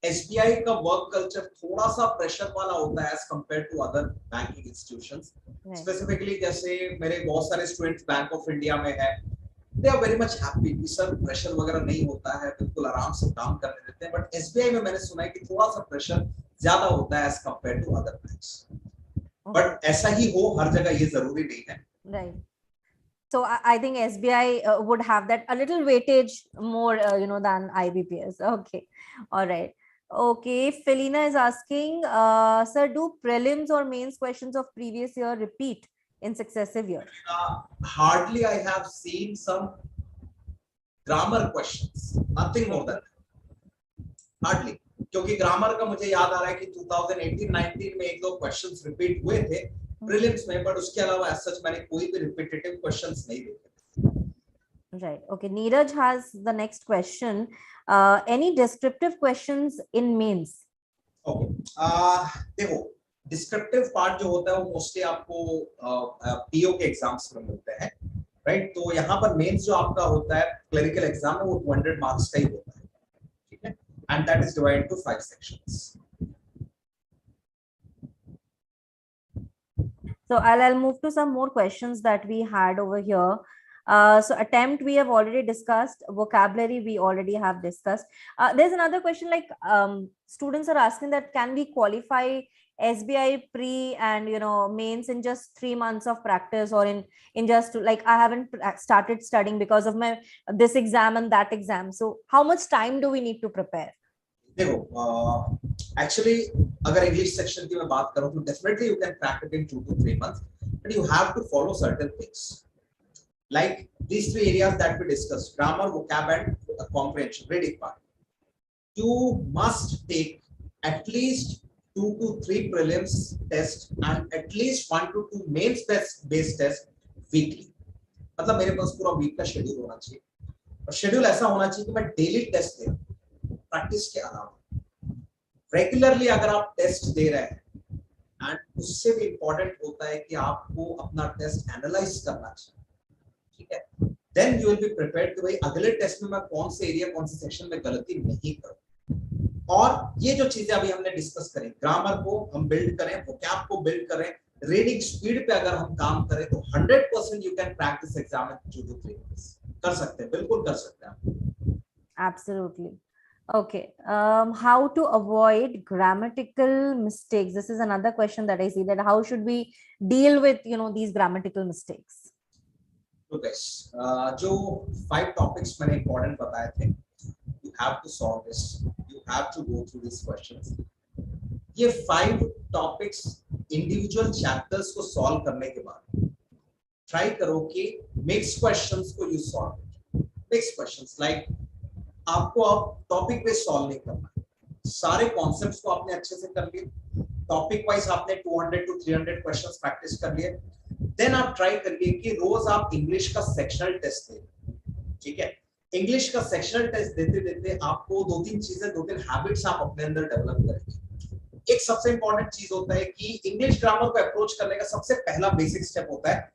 SBI का work culture थोड़ा सा pressure वाला होता है as compare to other banking institutions. Specifically जैसे मेरे बहुत सारे स्टूडेंट्स बैंक ऑफ इंडिया में है, they are very much happy कि सर प्रेशर वगैरह नहीं होता है, बिल्कुल आराम से काम करने देते हैं। बट एसबीआई में मैंने सुना है कि थोड़ा सा प्रेशर ज्यादा होता है as compare to other banks. But ऐसा ही हो हर जगह ये जरूरी नहीं है, right? So I think SBI would have that a little weightage more, than IBPS. Okay, all right. Okay, Felina is asking, sir, do prelims or mains questions of previous year repeat in successive year? Hardly I have seen some grammar questions, nothing more than that. Hardly, क्योंकि grammar का मुझे याद आ रहा है कि 2018-19 में 1-2 questions repeat हुए थे प्रीलिम्स में, बट उसके अलावा एज सच मैंने कोई भी रिपीटेटिव क्वेश्चंस नहीं देखे। Right. Okay. Neeraj has the next question. Any descriptive questions in mains? Okay. देखो डिस्क्रिप्टिव पार्ट जो होता है वो मोस्टली आपको पीओ के एग्जाम्स में मिलते हैं, राइट? तो यहाँ पर मेंस जो आपका होता है क्लरिकल एग्जाम में, वो 200 मार्क्स का ही होता है, ठीक है? And that is divided to 5 sections. So I'll move to some more questions that we had over here. So attempt we have already discussed, vocabulary we already have discussed. There's another question, like students are asking that can we qualify SBI pre and mains in just 3 months of practice, or in just like I haven't started studying because of my this exam and that exam. So how much time do we need to prepare? देखो actually अगर English section की मैं बात करूं तो definitely you can crack it in 2 to 3 months, but you have to follow certain things like these 3 areas that we discussed: grammar, vocab, and comprehension, reading part. You must take at least 2 to 3 prelims test and at least 1 to 2 mains based test weekly. मतलब मेरे पास पूरा week का schedule होना चाहिए, और schedule ऐसा होना चाहिए कि मैं डेली टेस्ट दे प्रैक्टिस के अलावा रेगुलरली अगर आप टेस्ट दे रहे हैं, एंड उससे भी इंपॉर्टेंट होता है कि आपको अपना टेस्ट एनालाइज करना चाहिए, ठीक है? Then you will be prepared कि भाई अगले टेस्ट में मैं कौन से एरिया कौन से सेक्शन में गलती नहीं करूं। और ये जो चीजें अभी हमने डिस्कस करी, ग्रामर को हम बिल्ड करें, वोकैब को बिल्ड करें, रीडिंग स्पीड पे अगर हम काम करें तो 100% you can crack this exam in 2 to 3 months। कर सकते हैं, बिल्कुल कर सकते हैं। Absolutely. Okay. How to avoid grammatical mistakes? This is another question that I see, that how should we deal with these grammatical mistakes? तो guys, जो 5 topics मैंने इंपॉर्टेंट बताए थे, you have to solve this, you have to go through these questions। ये 5 topics individual chapters को solve करने के बाद ट्राई करो कि मिक्स क्वेश्चंस को you solve. Mix questions like आपको अब टॉपिक पे सॉल्व नहीं करना है, सारे कॉन्सेप्ट्स को आपने अच्छे से कर लिए, टॉपिक वाइज आपने 200 to 300 क्वेश्चंस प्रैक्टिस कर लिए। देन आप ट्राई करिए कि रोज आप इंग्लिश का सेक्शनल टेस्ट दें, ठीक है? इंग्लिश का सेक्शनल टेस्ट देते देते आपको 2-3 चीजें, 2-3 हैबिट्स आप अपने अंदर डेवलप करेंगे। एक सबसे इंपॉर्टेंट चीज होता है कि इंग्लिश ग्रामर को अप्रोच करने का सबसे पहला बेसिक स्टेप होता है,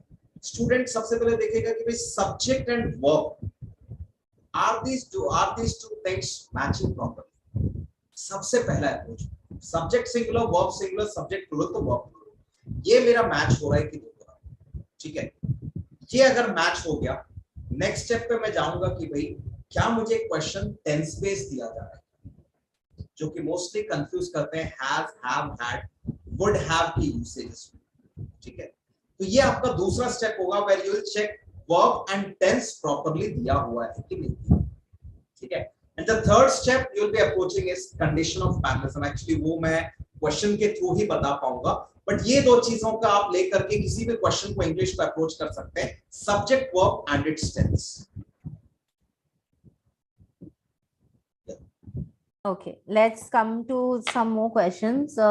स्टूडेंट सबसे पहले देखेगा कि भाई subject and verb, are these two things matching properly? सबसे पहला approach, subject singular, verb singular, subject plural तो वर्ब प्लूरल, ये मेरा मैच हो रहा है कि नहीं हो रहा, ठीक है? ये अगर मैच हो गया, नेक्स्ट स्टेप पे मैं जाऊंगा कि भाई क्या मुझे क्वेश्चन टेंस बेस्ड दिया जा रहा है, जो कि मोस्टली कंफ्यूज करते हैं हैव, हैड, वुड हैव की यूसेजेस, ठीक है? तो ये आपका दूसरा स्टेप होगा, where you will check verb and tense properly दिया हुआ है कि नहीं, ठीक है? And the third step you will be approaching is condition of parallelism। Actually वो मैं क्वेश्चन के थ्रू ही बता पाऊंगा, बट ये 2 चीजों का आप लेकर के किसी भी क्वेश्चन को इंग्लिश पे अप्रोच कर सकते हैं, subject, verb and its tense. Okay, let's come to some more questions.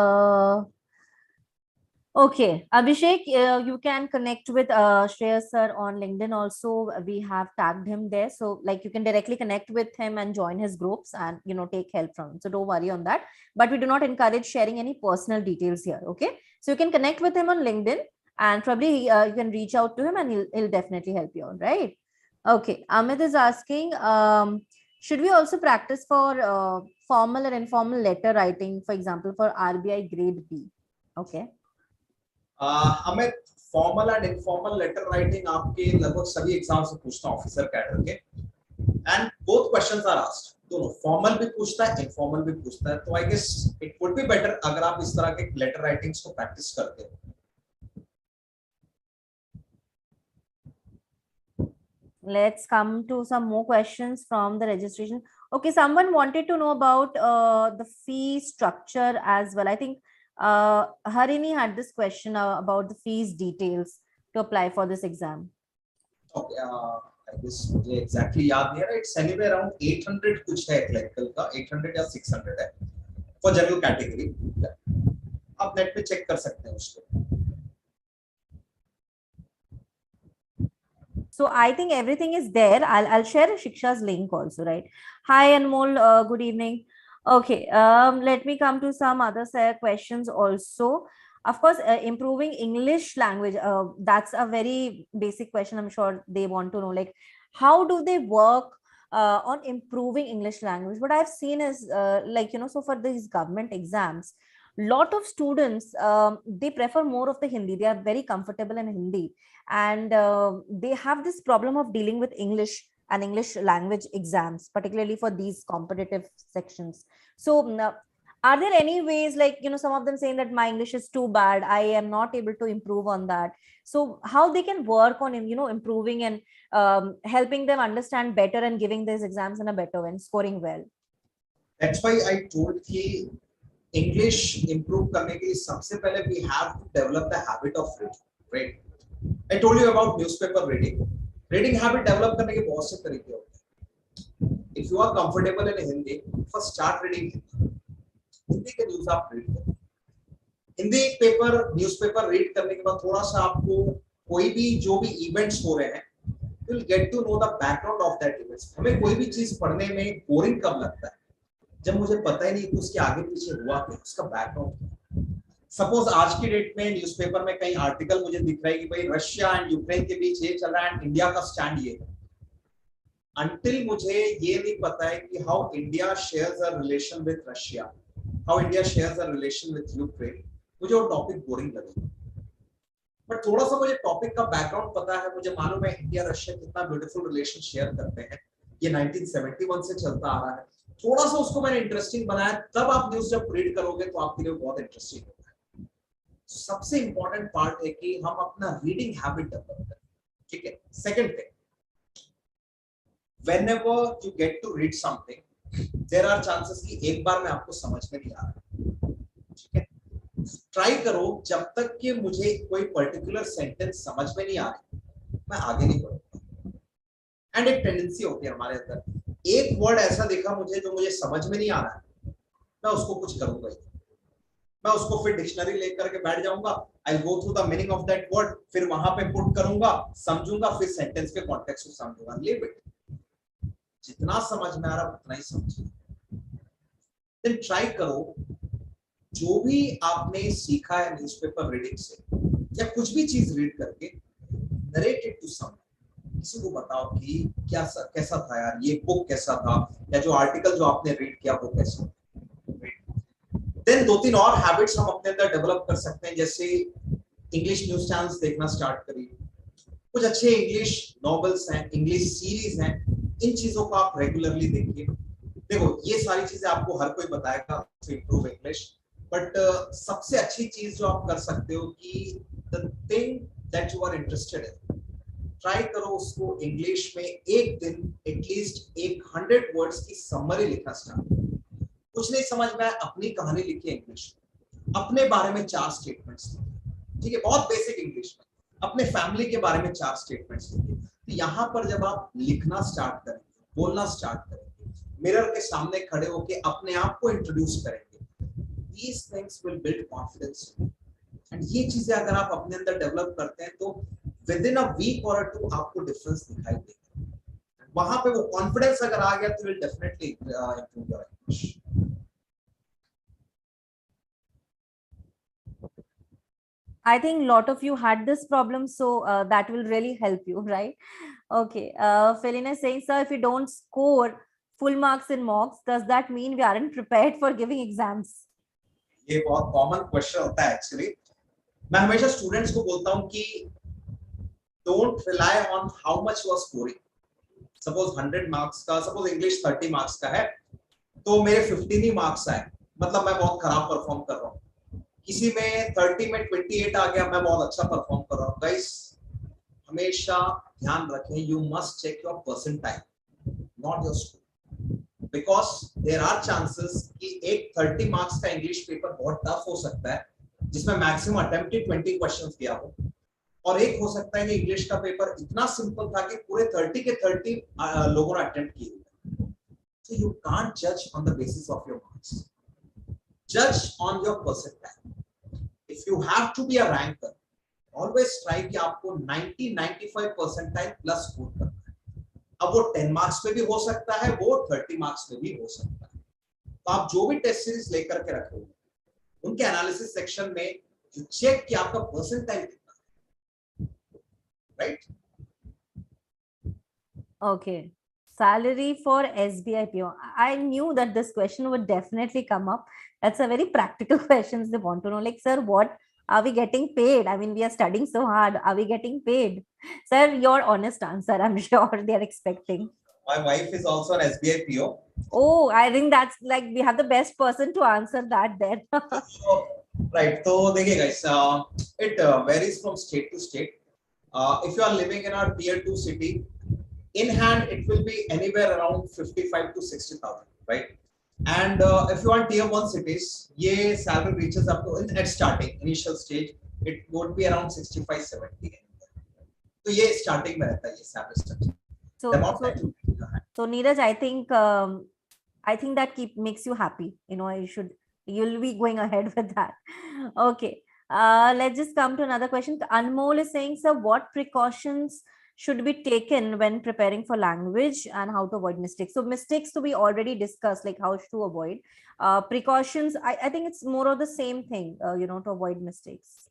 Okay, Abhishek, you can connect with Shreyas sir on LinkedIn also. We have tagged him there, so like you can directly connect with him and join his groups and take help from him. So don't worry on that. But we do not encourage sharing any personal details here. Okay, so you can connect with him on LinkedIn and probably you can reach out to him and he'll definitely help you out, right? Okay, Amit is asking, should we also practice for formal or informal letter writing, for example, for RBI grade B? Okay. हमें formal and informal letter writing आपके लगभग सभी exam से पूछता है officer cadre के, and both questions are asked, दोनों formal भी पूछता है, इनफॉर्मल भी पूछता है। तो I guess it would be better अगर आप इस तरह के लेटर राइटिंग्स को प्रैक्टिस करते हो। Let's come to some more questions from the registration. Okay, someone wanted to know about the fee structure as well. I think Harini had this question about the fees details to apply for this exam. Okay, I guess मुझे exactly याद नहीं है, it's anywhere around 800 कुछ है clerical का, 800 या 600 है for general category। आप नेट पे चेक कर सकते हैं उसको। So I think everything is there. I'll share Shiksha's link also, right? Hi Anmol, good evening. Okay, let me come to some other questions also. Of course, improving English language, that's a very basic question. I'm sure they want to know, like, how do they work on improving English language? What I've seen is like, so for these government exams, lot of students, they prefer more of the Hindi. They are very comfortable in Hindi, and they have this problem of dealing with English and English language exams, particularly for these competitive sections. So are there any ways, like, some of them saying that my English is too bad, I am not able to improve on that? So how they can work on, improving and helping them understand better and giving these exams in a better way and scoring well? That's why I told कि English improve करने के लिए सबसे पहले we have to develop the habit of reading, right? I told you about newspaper reading. Reading habit develop करने के बहुत से तरीके होते हैं. If you are comfortable in Hindi, first start reading Hindi. Hindi के न्यूज आप रीड करो. हिंदी पेपर न्यूज़पेपर रीड करने के बाद थोड़ा सा आपको कोई भी जो भी इवेंट्स हो रहे हैं, you will get to know the background of that events. हमें कोई भी चीज पढ़ने में बोरिंग कब लगता है? जब मुझे पता ही नहीं कि उसके आगे पीछे हुआ क्या, उसका बैकग्राउंड. सपोज आज की डेट में न्यूज़पेपर में कई आर्टिकल मुझे दिख रहा है कि भाई रशिया एंड यूक्रेन के बीच ये चल रहा है एंड इंडिया का स्टैंड ये है. Until मुझे ये नहीं पता है कि how India shares a relation with Russia, how India shares a relation with Ukraine, मुझे वो टॉपिक बोरिंग लगेगा. बट थोड़ा सा मुझे टॉपिक का बैकग्राउंड पता है, मुझे मालूम है इंडिया रशिया कितना ब्यूटीफुल रिलेशन शेयर करते हैं, ये 1971 से चलता आ रहा है. थोड़ा सा उसको मैंने इंटरेस्टिंग बनाया, तब आप न्यूज़ जब रीड करोगे तो आपके लिए बहुत इंटरेस्टिंग होगा. सबसे इंपॉर्टेंट पार्ट है कि हम अपना रीडिंग हैबिट डेवलप करें. ठीक है. Second thing, whenever you get to read something, there are chances कि एक बार में आपको समझ में नहीं आ रहा. ठीक है. ट्राई करो जब तक कि मुझे कोई पर्टिकुलर सेंटेंस समझ में नहीं आ रही, मैं आगे नहीं बढ़ूंगा. एंड एक टेंडेंसी होती है हमारे अंदर, एक वर्ड ऐसा दिखा मुझे जो मुझे समझ में नहीं आ रहा है, मैं उसको कुछ करूंगा ही. मैं उसको फिर डिक्शनरी लेकर के बैठ जाऊंगा, I go through the meaning of that word, फिर वहां पे पुट करूंगा, समझूंगा, फिर सेंटेंस के कॉन्टेक्स्ट को समझूंगा. Leave it. जितना समझ में आ रहा उतना ही समझिए. देन ट्राई करो जो भी आपने सीखा है न्यूज़पेपर रीडिंग से या कुछ भी चीज रीड करके, नरेट इट टू समवन. किसी को बताओ कि क्या कैसा था यार, ये बुक कैसा था, या जो आर्टिकल जो आपने रीड किया वो कैसा था. देन 2-3 और हैबिट्स हम अपने अंदर डेवलप कर सकते हैं, जैसे इंग्लिश न्यूज चैनल्स देखना स्टार्ट करिए. कुछ अच्छे इंग्लिश नॉवेल्स हैं, इंग्लिश सीरीज हैं, इन चीजों को आप रेगुलरली देखिए. देखो ये सारी चीजें आपको हर कोई बताएगा टू इंप्रूव इंग्लिश, बट सबसे अच्छी चीज जो आप कर सकते हो कि the thing that you are interested in, try करो उसको इंग्लिश में एक दिन एटलीस्ट 100 वर्ड्स की समरी लिखना स्टार्ट करो. कुछ नहीं समझ में आया, अपनी कहानी लिखिए इंग्लिश में, अपने बारे में 4 स्टेटमेंट्स लिखिए. ठीक है. बहुत बेसिक इंग्लिश में अपने फैमिली के बारे में 4 स्टेटमेंट्स लिखिए. तो यहाँ पर जब आप लिखना स्टार्ट करेंगे, बोलना स्टार्ट करेंगे, मिरर के सामने खड़े होके अपने आप को इंट्रोड्यूस करेंगे, these things will build confidence. And ये चीजें अगर आप अपने अंदर डेवलप करते हैं तो विद इन अ वीक और 2 आपको डिफरेंस दिखाई देगा. वहां पे वो कॉन्फिडेंस अगर आ गया तो will definitely improve your English. I think a lot of you had this problem, so that will really help you, right? Okay. Felina is saying, sir, if we don't score full marks in mocks, does that mean we aren't prepared for giving exams? ये बहुत common question होता है actually. मैं हमेशा students को बोलता हूं कि don't rely on how much you are scoring. Suppose 100 marks का, सपोज इंग्लिश 30 मार्क्स का है, तो मेरे 15 ही मार्क्स आए, मतलब मैं बहुत खराब परफॉर्म कर रहा हूँ. किसी में 30 में 28 आ गया, मैं बहुत अच्छा परफॉर्म कर रहा हूँ. गाइस हमेशा ध्यान रखें, you must check your percentile, not your score, because there are chances कि एक 30 मार्क्स का इंग्लिश पेपर बहुत टफ हो सकता है जिसमें मैक्सिमम अटेम्प्टेड 20 क्वेश्चंस किया हो, और एक हो सकता है कि इंग्लिश का पेपर इतना सिंपल था कि पूरे 30 के 30 लोगों ने अटेम्प्ट किए. सो यू कांट जज on the basis of your marks, जज on your percentile. If you have to be a ranker, always try कि आपको 90-95 परसेंटाइल प्लस स्कोर करना है. अब वो 10 मार्क्स पे भी हो सकता है, वो 30 मार्क्स पे भी हो सकता है. तो आप जो भी टेस्ट सीरीज लेकर के रखोगे, उनके एनालिसिस सेक्शन में यू चेक कि आपका परसेंटाइल कितना है. Right. Okay. Salary for SBI PO. I knew that this question would definitely come up. That's a very practical questions they want to know. Like, sir, what are we getting paid? I mean, we are studying so hard. Are we getting paid? Sir, your honest answer, I'm sure they're expecting. My wife is also an SBI PO. Oh, I think that's like we have the best person to answer that then. So, right. So देखिए guys, it varies from state to state. If you are living in a tier 2 city, in hand it will be anywhere around 55 to 60,000, right? And if you are tier 1 cities, ये salary reaches up to at starting initial stage, it would be around 65-70. तो ये starting में रहता है ये salary structure. So, The amount so, that you get in your hand. so Neeraj, I think that makes you happy. You know, you'll be going ahead with that. Okay. Let's just come to another question. Anmol is saying, sir, what precautions should be taken when preparing for language and how to avoid mistakes? So mistakes to be already discussed, like how to avoid. Precautions, I think it's more of the same thing, to avoid mistakes.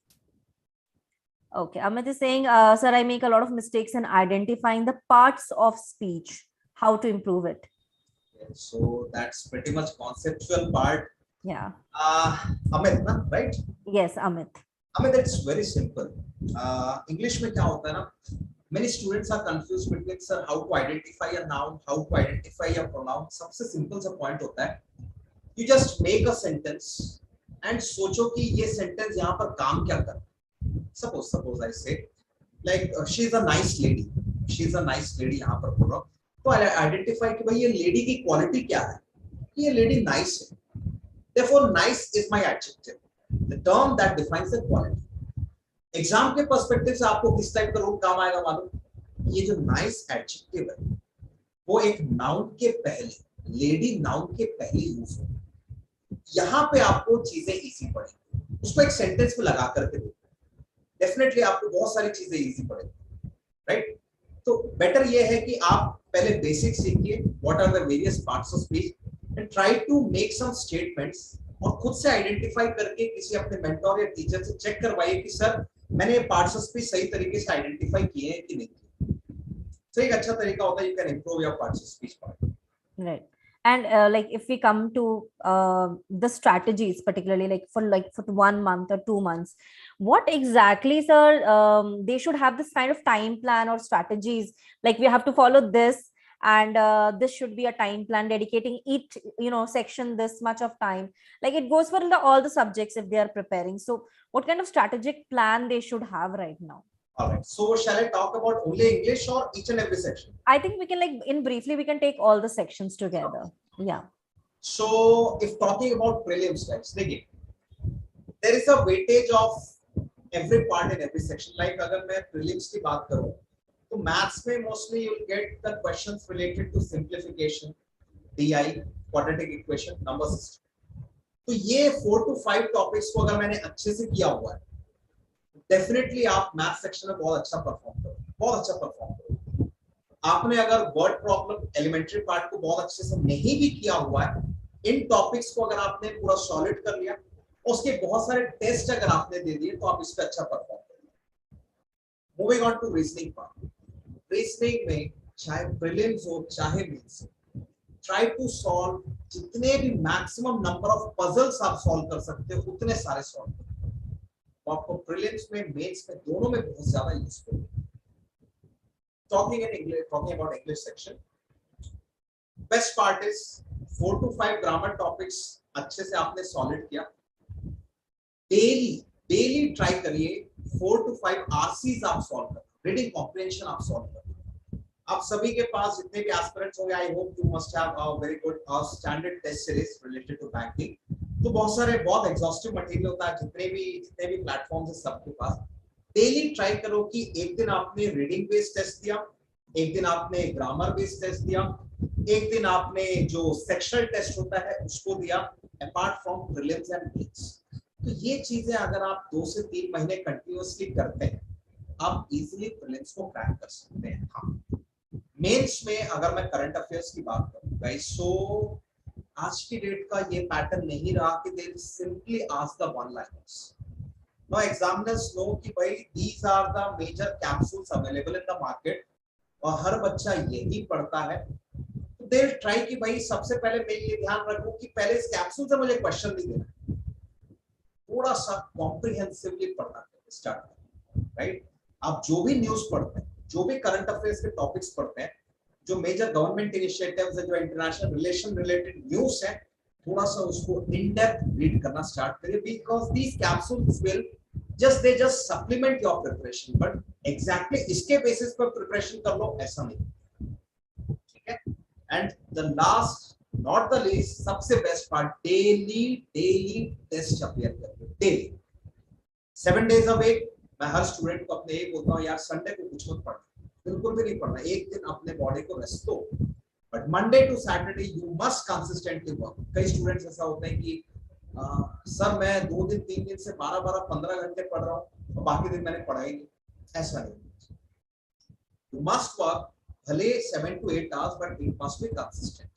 Okay, Amit is saying, sir, I make a lot of mistakes in identifying the parts of speech. How to improve it? So that's pretty much conceptual part. Yeah. Amit, na, right? Yes, Amit. Amit, it's very simple. English में क्या होता है ना? Many students are confused between sir how to identify a noun, how to identify a pronoun. सबसे simple सा point होता है. You just make a sentence and सोचो कि ये sentence यहाँ पर काम क्या कर. Suppose I say like she is a nice lady. She is a nice lady यहाँ पर बोल रहा हूँ. तो आइडेंटिफाई कि भाई ये लेडी की क्वालिटी क्या है, ये लेडी नाइस है, therefore nice is my adjective, the term that defines the quality. Exam के पर्सपेक्टिव से आपको किस टाइप का रूल काम आएगा मालूम? ये जो नाइस एडजेक्टिव है वो एक नाउन के पहले, लेडी नाउन के पहले यूज हो. यहाँ पे आपको चीजें इजी पड़ेगी, उसको एक सेंटेंस में लगा करके देखो, डेफिनेटली आपको बहुत सारी चीजें इजी पड़ेगी, राइट? तो बेटर ये है कि आप पहले बेसिक सीखिए, what are the various parts of speech and try to make some statements, और खुद से आइडेंटिफाई करके किसी अपने मेंटोर या टीचर से चेक करवाइए कि सर मैंने पार्ट्स ऑफ स्पीच सही तरीके से आइडेंटिफाई किए हैं कि नहीं किए. तो एक अच्छा तरीका होता है, you can improve your parts of speech part. Right. And like if we come to the strategies, particularly like for 1 month or 2 months, what exactly, sir, they should have this kind of time plan or strategies, like we have to follow this, and this should be a time plan dedicating each section this much of time, like it goes for all the subjects if they are preparing. So what kind of strategic plan they should have right now? All right, so shall I talk about only English or each and every section? I think we can, like, in briefly we can take all the sections together. Yeah. So if talking about prelims, guys, there is a weightage of every part in every section. Like अगर मैं prelims की बात करूँ, तो maths में mostly you will get the questions related to simplification, DI, quadratic equation, number system. तो ये 4 to 5 topics को अगर मैंने अच्छे से किया हुआ है, डेफिनेटली आप मैथ सेक्शन में बहुत अच्छा परफॉर्म करो, बहुत अच्छा परफॉर्म करो. आपने अगर वर्ड प्रॉब्लम एलिमेंट्री पार्ट को बहुत अच्छे से नहीं भी किया हुआ है, इन टॉपिक्स को अगर आपने पूरा सॉलिड कर लिया, उसके बहुत सारे टेस्ट अगर आपने दे दिए, तो आप इस पे अच्छा परफॉर्म करोगे. Moving on to reasoning part. Reasoning में चाहे प्रीलिम्स हो चाहे मेंस हो, ट्राई टू सॉल्व जितने भी मैक्सिमम नंबर ऑफ पजल्स आप सॉल्व कर सकते हो उतने सारे सॉल्व करो. आपको प्रीलिम्स में मेंस में दोनों में बहुत ज्यादा यूजफुल है. Talking about English section, best part is 4 to 5 grammar topics अच्छे से आपने सॉलिड किया. डेली ट्राई करिए 4 to 5 RCs आप सॉल्व करो, रीडिंग कॉम्प्रिहेंशन आप सॉल्व करो. आप सभी के पास जितने भी एस्पिरेंट्स होंगे, I hope you must have a very good standard test series related to banking. तो बहुत एग्जॉस्टिव मटेरियल होता है, जितने भी प्लेटफॉर्म्स है सबके पास. डेली ट्राई करो कि एक दिन आपने रीडिंग बेस्ड टेस्ट दिया, एक दिन आपने ग्रामर बेस्ड टेस्ट दिया, एक दिन आपने जो सेक्शनल टेस्ट होता है उसको दिया, apart from prelims and mains. तो ये चीजें अगर आप 2 से 3 महीने कंटिन्यूअसली करते हैं, आप इजीली प्रीलिम्स को क्रैक कर सकते हैं. हाँ, मेंस में अगर मैं करंट अफेयर्स की बात करूं गाइस, सो आज की डेट का ये पैटर्न नहीं रहा कि दे simply ask the one liners. Now examiners know कि भाई these are the major capsules available in the market और हर बच्चा यही पढ़ता है. तो दे ट्राई कि भाई सबसे पहले मैं ये ध्यान रखूं कि पहले इस कैप्सूल से मुझे क्वेश्चन नहीं देना, थोड़ा सा कॉम्प्रिहेंसिवली पढ़ना स्टार्ट करें, राइट। आप जो भी न्यूज पढ़ते हैं, जो भी करंट अफेयर्स के टॉपिक्स पढ़ते हैं, जो मेजर गवर्नमेंट इनिशिएटिव्स है, जो इंटरनेशनल रिलेशन रिलेटेड न्यूज है, थोड़ा सा उसको इन डेप्थ रीड करना स्टार्ट करिए, because these capsules will just supplement your preparation, but exactly इसके बेसिस पर प्रिपरेशन कर लो ऐसा नहीं, ठीक है। And the last not the least, सबसे best part, daily test appear करिए, डेली 7 days a week। मैं हर स्टूडेंट को अपने एक बोलता हूँ यार संडे को कुछ मत पढ़ना, बिल्कुल भी नहीं पढ़ना, एक दिन अपने बॉडी को रेस्ट दो, but Monday to Saturday you must consistently work. कई स्टूडेंट्स ऐसा होते हैं कि सर मैं 2 दिन 3 दिन से 12-15 घंटे पढ़ रहा हूँ और बाकी दिन मैंने पढ़ा ही नहीं, ऐसा नहीं। यू मस्ट वर्क, भले 7 to 8 hours, but it must be consistent.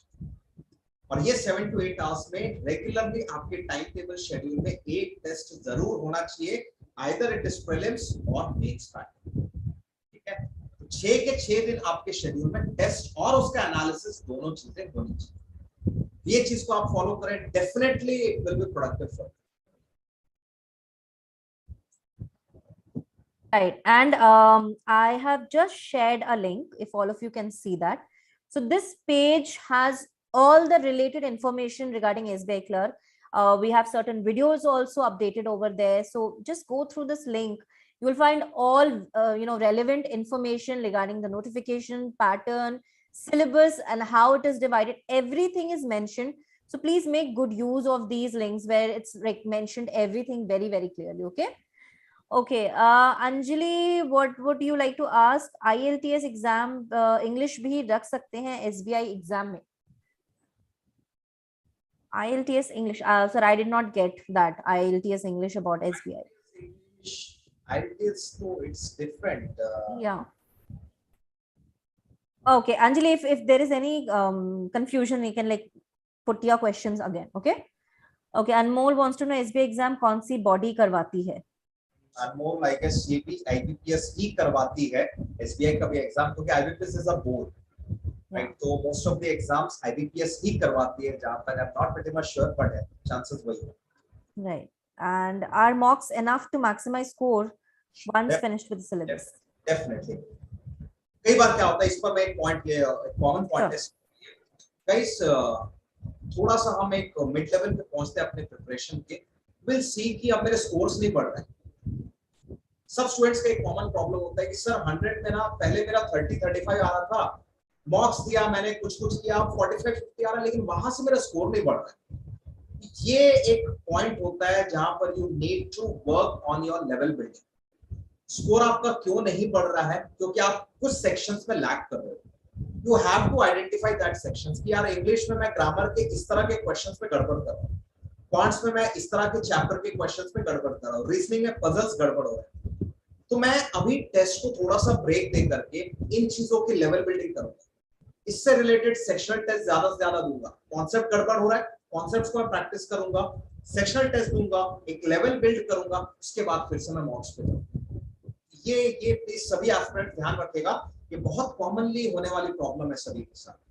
और ये 7 to 8 hours में रेगुलरली आपके टाइम टेबल शेड्यूल में एक टेस्ट जरूर होना चाहिए, आइदर इट इज प्रीलिम्स और मेंस का, ठीक है। तो 6 के 6 दिन आपके शेड्यूल में टेस्ट और उसका एनालिसिस दोनों चीजें होनी चाहिए। ये चीज को आप फॉलो करें, definitely it will be productive for. Right. And I have just shared a link if all of you can see that. So this page has all the related information regarding SBI Clerk. We have certain videos also updated over there. So just go through this link. You will find all relevant information regarding the notification pattern, syllabus, and how it is divided. Everything is mentioned. So please make good use of these links where it's like mentioned everything very, very clearly. Okay. Okay, Anjali, what would you like to ask? IELTS exam English भी रख सकते हैं SBI exam में? IELTS English. Sir, I did not get that IELTS English about SBI. IELTS, so it's different. Yeah. Okay, Anjali, if there is any confusion, you can like put your questions again. Okay. Okay, Anmol wants to know SBI exam कौन सी body करवाती है? More like a CP IBPS ही करवाती है SBI का भी exam, क्योंकि IBPS is a board, right? तो most of the exams IBPS ही करवाती है, जहाँ तक I'm not pretty much sure, but chances वही है. Right. And are mocks enough to maximize score once finished with the syllabus? Definitely. कई बार क्या होता है, इस पर मैं एक पॉइंट, कॉमन पॉइंट है गाइस, थोड़ा सा हम एक मिड लेवल पे पहुंचते हैं अपने प्रिपरेशन के, विल सी कि अब मेरे स्कोर्स नहीं बढ़ रहे हैं। सब स्टूडेंट्स का एक कॉमन प्रॉब्लम होता है कि सर 100 में ना पहले मेरा 30-35 आ रहा था, मॉक्स दिया मैंने, कुछ किया, 45-50 आ रहा है, लेकिन वहां से मेरा स्कोर नहीं बढ़ रहा है। ये एक पॉइंट होता है जहां पर you need to work on your level building. Score आपका क्यों नहीं बढ़ रहा है? क्योंकि आप कुछ सेक्शंस में लैग कर रहे हो। You have to identify that sections कि यार इंग्लिश में मैं ग्रामर के इस तरह के क्वेश्चंस में गड़बड़ कर रहा हूँ, क्वांट्स में मैं इस तरह के चैप्टर के क्वेश्चंस में गड़बड़ कर रहा हूँ, रीजनिंग में पजल्स गड़बड़ हो रहे हैं। तो मैं अभी टेस्ट को थोड़ा सा ब्रेक दे करके इन चीजों की लेवल बिल्डिंग करूंगा, इससे रिलेटेड सेक्शनल टेस्ट ज्यादा से ज्यादा दूंगा। कॉन्सेप्ट गड़बड़ हो रहा है, कॉन्सेप्ट्स को मैं प्रैक्टिस करूंगा, सेक्शनल टेस्ट दूंगा, एक लेवल बिल्ड करूंगा, उसके बाद फिर से मैं मॉक्स पे जाऊंगा। ये प्लीज सभी एस्पिरेंट ध्यान रखेगा, ये बहुत कॉमनली होने वाली प्रॉब्लम है सभी के साथ।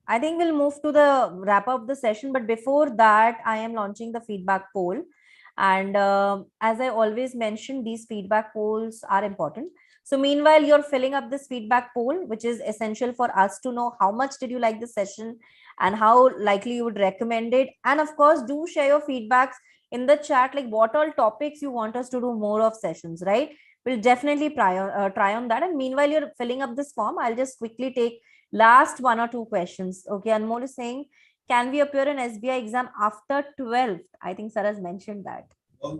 I think we'll move to the wrap up the session, but before that, I am launching the feedback poll. And as I always mention, these feedback polls are important. So meanwhile, you're filling up this feedback poll, which is essential for us to know how much did you like the session and how likely you would recommend it. And of course, do share your feedbacks in the chat, like what all topics you want us to do more of sessions, right? We'll definitely try on that. And meanwhile, you're filling up this form, I'll just quickly take last 1 or 2 questions. Okay, Anmol is saying, can we appear in SBI exam after 12th? I think Sir has mentioned that.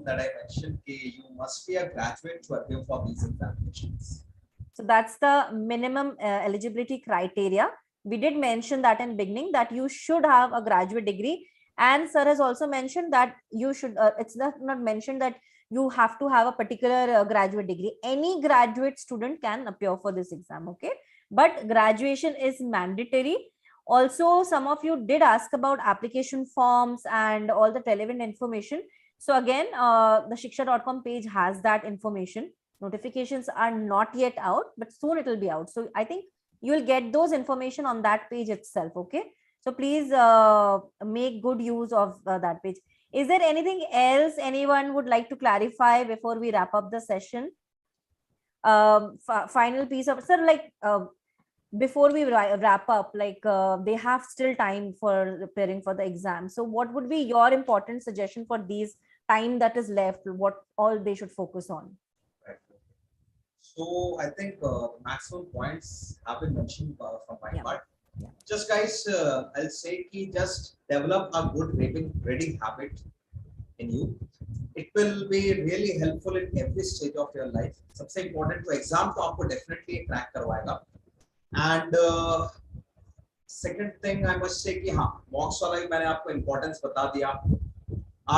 That I mentioned, you must be a graduate to appear for these examinations. So that's the minimum eligibility criteria. We did mention that in beginning that you should have a graduate degree, and Sir has also mentioned that you should. It's not mentioned that you have to have a particular graduate degree. Any graduate student can appear for this exam. Okay. But graduation is mandatory. Also, some of you did ask about application forms and all the relevant information. So again, the shiksha.com page has that information. Notifications are not yet out, but soon it will be out. So I think you will get those information on that page itself. Okay. So please make good use of that page. Is there anything else anyone would like to clarify before we wrap up the session? Final piece of, sir, like before we wrap up, like they have still time for preparing for the exam. So what would be your important suggestion for these time that is left? What all they should focus on? Right. So I think maximum points have been mentioned from my Yeah. part. Yeah. Just guys, I'll say ki just develop a good reading habit in you. It will be really helpful in every stage of your life. सबसे important तो exam तो आपको definitely crack करवाएगा. And second thing I must say कि हाँ mocks वाला भी मैंने आपको importance बता दिया.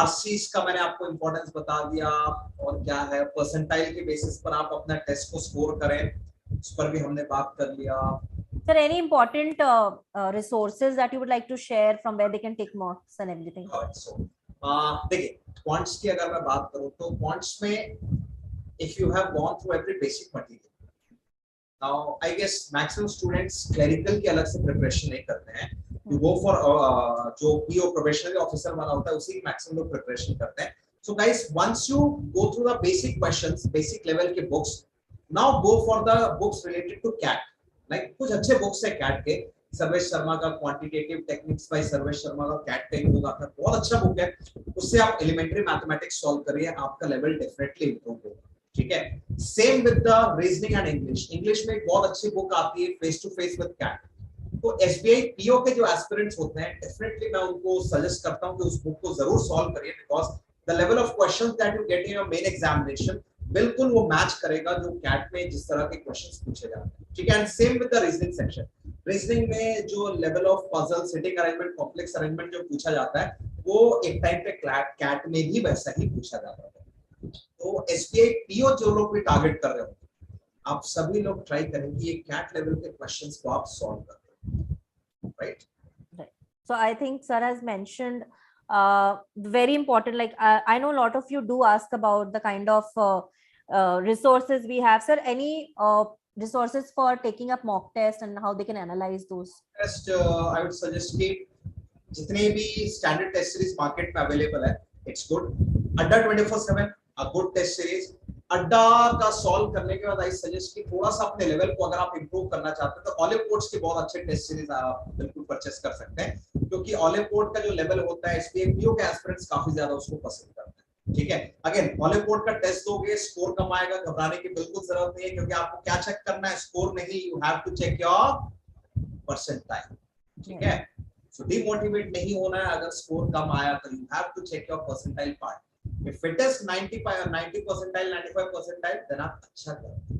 RCs का मैंने आपको इम्पोर्टेंस बता दिया और क्या है परसेंटाइल के बेसिस पर आप अपना टेस्ट को स्कोर करें उस पर भी हमने बात कर लिया. Sir, any important resources that you would like to share from where they can take mocks and everything? So देखिए क्वांट्स की अगर मैं बात करूं तो क्वांट्स में if you have gone through every basic material, now I guess maximum students clerical की अलग से प्रिपरेशन नहीं करते हैं. You go for जो PO प्रोबेशनरी ऑफिसर वाला होता है उसी की मैक्सिमम लोग प्रिपरेशन करते हैं. So guys, once you go through the basic questions, basic level के books, now go for the books related to CAT. Like कुछ अच्छे books है CAT के. सर्वेश शर्मा का quantitative techniques by Sarvesh Sharma का कैट का बुक आता है, बहुत अच्छा बुक है. उससे आप एलिमेंट्री मैथमेटिक्स सॉल्व करिए, आपका लेवल डेफिनेटली इंप्रूव होगा. ठीक है. Same with the reasoning and English. English में एक बहुत अच्छी बुक आती है face to face with CAT. तो एसबीआई पीओ के जो एस्पिरेंट्स होते हैं डेफिनेटली मैं उनको सजेस्ट करता हूं कि उस बुक को जरूर सॉल्व करिए, because the level of questions that you get in your main examination बिल्कुल वो मैच करेगा जो कैट में जिस तरह के क्वेश्चंस पूछे जाते हैं. ठीक है. And same with the reasoning section. Reasoning में जो level of puzzle, sitting arrangement, complex arrangement जो पूछा जाता है वो एक टाइम पे कैट में भी वैसा ही पूछा जाता है. तो एसबीआई पीओ जो लोग भी टारगेट कर रहे हो, आप सभी लोग ट्राई करें कि ये कैट लेवल के क्वेश्चंस को आप सॉल्व करें. Right. So I think sir has mentioned very important, like I know a lot of you do ask about the kind of resources we have. Sir, any resources for taking up mock test and how they can analyze those? Test, I would suggest कि जितने भी standard test series market में available है, it's good. Adda 24/7 a good test series. अड्डा का solve करने के बाद आई सजेस्ट कि थोड़ा सा अपने लेवल को अगर आप इंप्रूव करना चाहते हैं तो ऑलिव कोड्स के बहुत अच्छे टेस्ट सीरीज आप बिल्कुल परचेस कर सकते हैं, क्योंकि ऑलिव कोड का जो लेवल होता है एसबीआई पीओ के एस्पिरेंट्स काफी ज्यादा उसको पसंद करते हैं. ठीक है. अगेन ऑलिव कोड का टेस्ट दोगे, स्कोर कम आएगा, घबराने की बिल्कुल जरूरत नहीं है, क्योंकि आपको क्या चेक करना है, स्कोर नहीं, you have to check your percentile. ठीक है. सो डिमोटिवेट नहीं होना है अगर स्कोर कम आया तो you have to check your percentile part. If it is 90 percentile, 95 percentile, then आप अच्छा करो.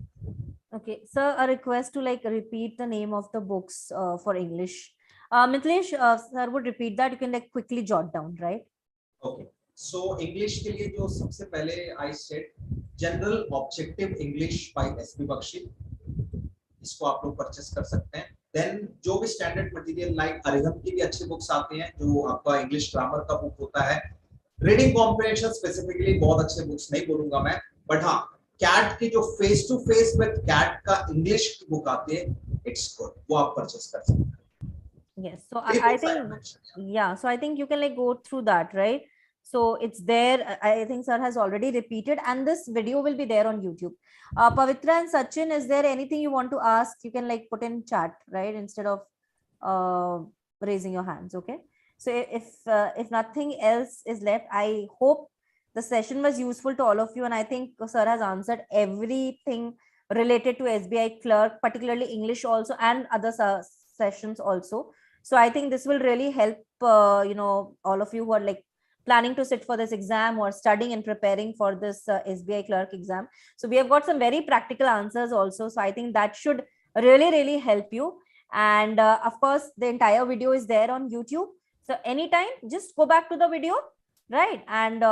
Okay, sir, a request to like repeat the name of the books for English. Mithilesh, sir would repeat that. You can like quickly jot down, right? Okay. So English के लिए जो सबसे पहले I said General Objective English by SB Bakshi, इसको आप लोग purchase कर सकते हैं. Then जो भी स्टैंडर्ड मटेरियल लाइक अरिहंत की भी अच्छी बुक्स आती हैं, जो आपका इंग्लिश ग्रामर का बुक होता है. रीडिंग कॉम्प्रिहेंशन स्पेसिफिकली बहुत अच्छे बुक्स नहीं बोलूंगा मैं, बट हाँ कैट की जो face to face with CAT का इंग्लिश की बुक आती है, इट्स गुड, वो आप परचेस कर सकते हैं. Yes, so I think yeah, so I think you can like go through that, right? So it's there. I think sir has already repeated, and this video will be there on YouTube. Pavitra and Sachin, is there anything you want to ask? You can like put in chat, right, instead of raising your hands. Okay. So if nothing else is left, I hope the session was useful to all of you, and I think sir has answered everything related to SBI Clerk, particularly English also, and other sessions also. So I think this will really help all of you who are like planning to sit for this exam or studying and preparing for this SBI Clerk exam. So we have got some very practical answers also. So I think that should really help you. And of course, the entire video is there on YouTube. So anytime, just go back to the video, right? And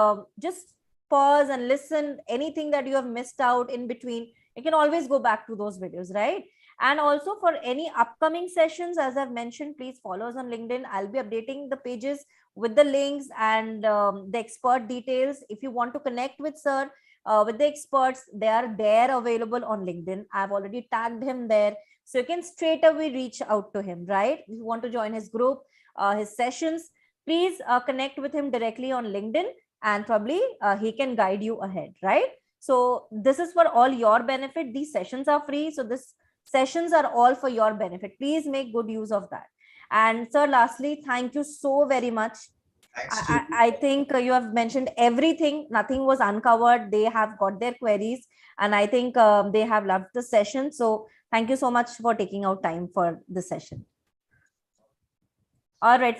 just pause and listen. Anything that you have missed out in between, you can always go back to those videos, right? And also for any upcoming sessions, as I've mentioned, please follow us on LinkedIn. I'll be updating the pages with the links and the expert details. If you want to connect with sir, with the experts. They are there available on LinkedIn. I've already tagged him there. So you can straight away reach out to him, right? If you want to join his group, his sessions, please connect with him directly on LinkedIn, and probably he can guide you ahead, right? So this is for all your benefit. These sessions are free. So this sessions are all for your benefit. Please make good use of that. And sir, lastly, thank you so very much. I think you have mentioned everything. Nothing was uncovered. They have got their queries, and I think they have loved the session. So thank you so much for taking out time for the session. All right.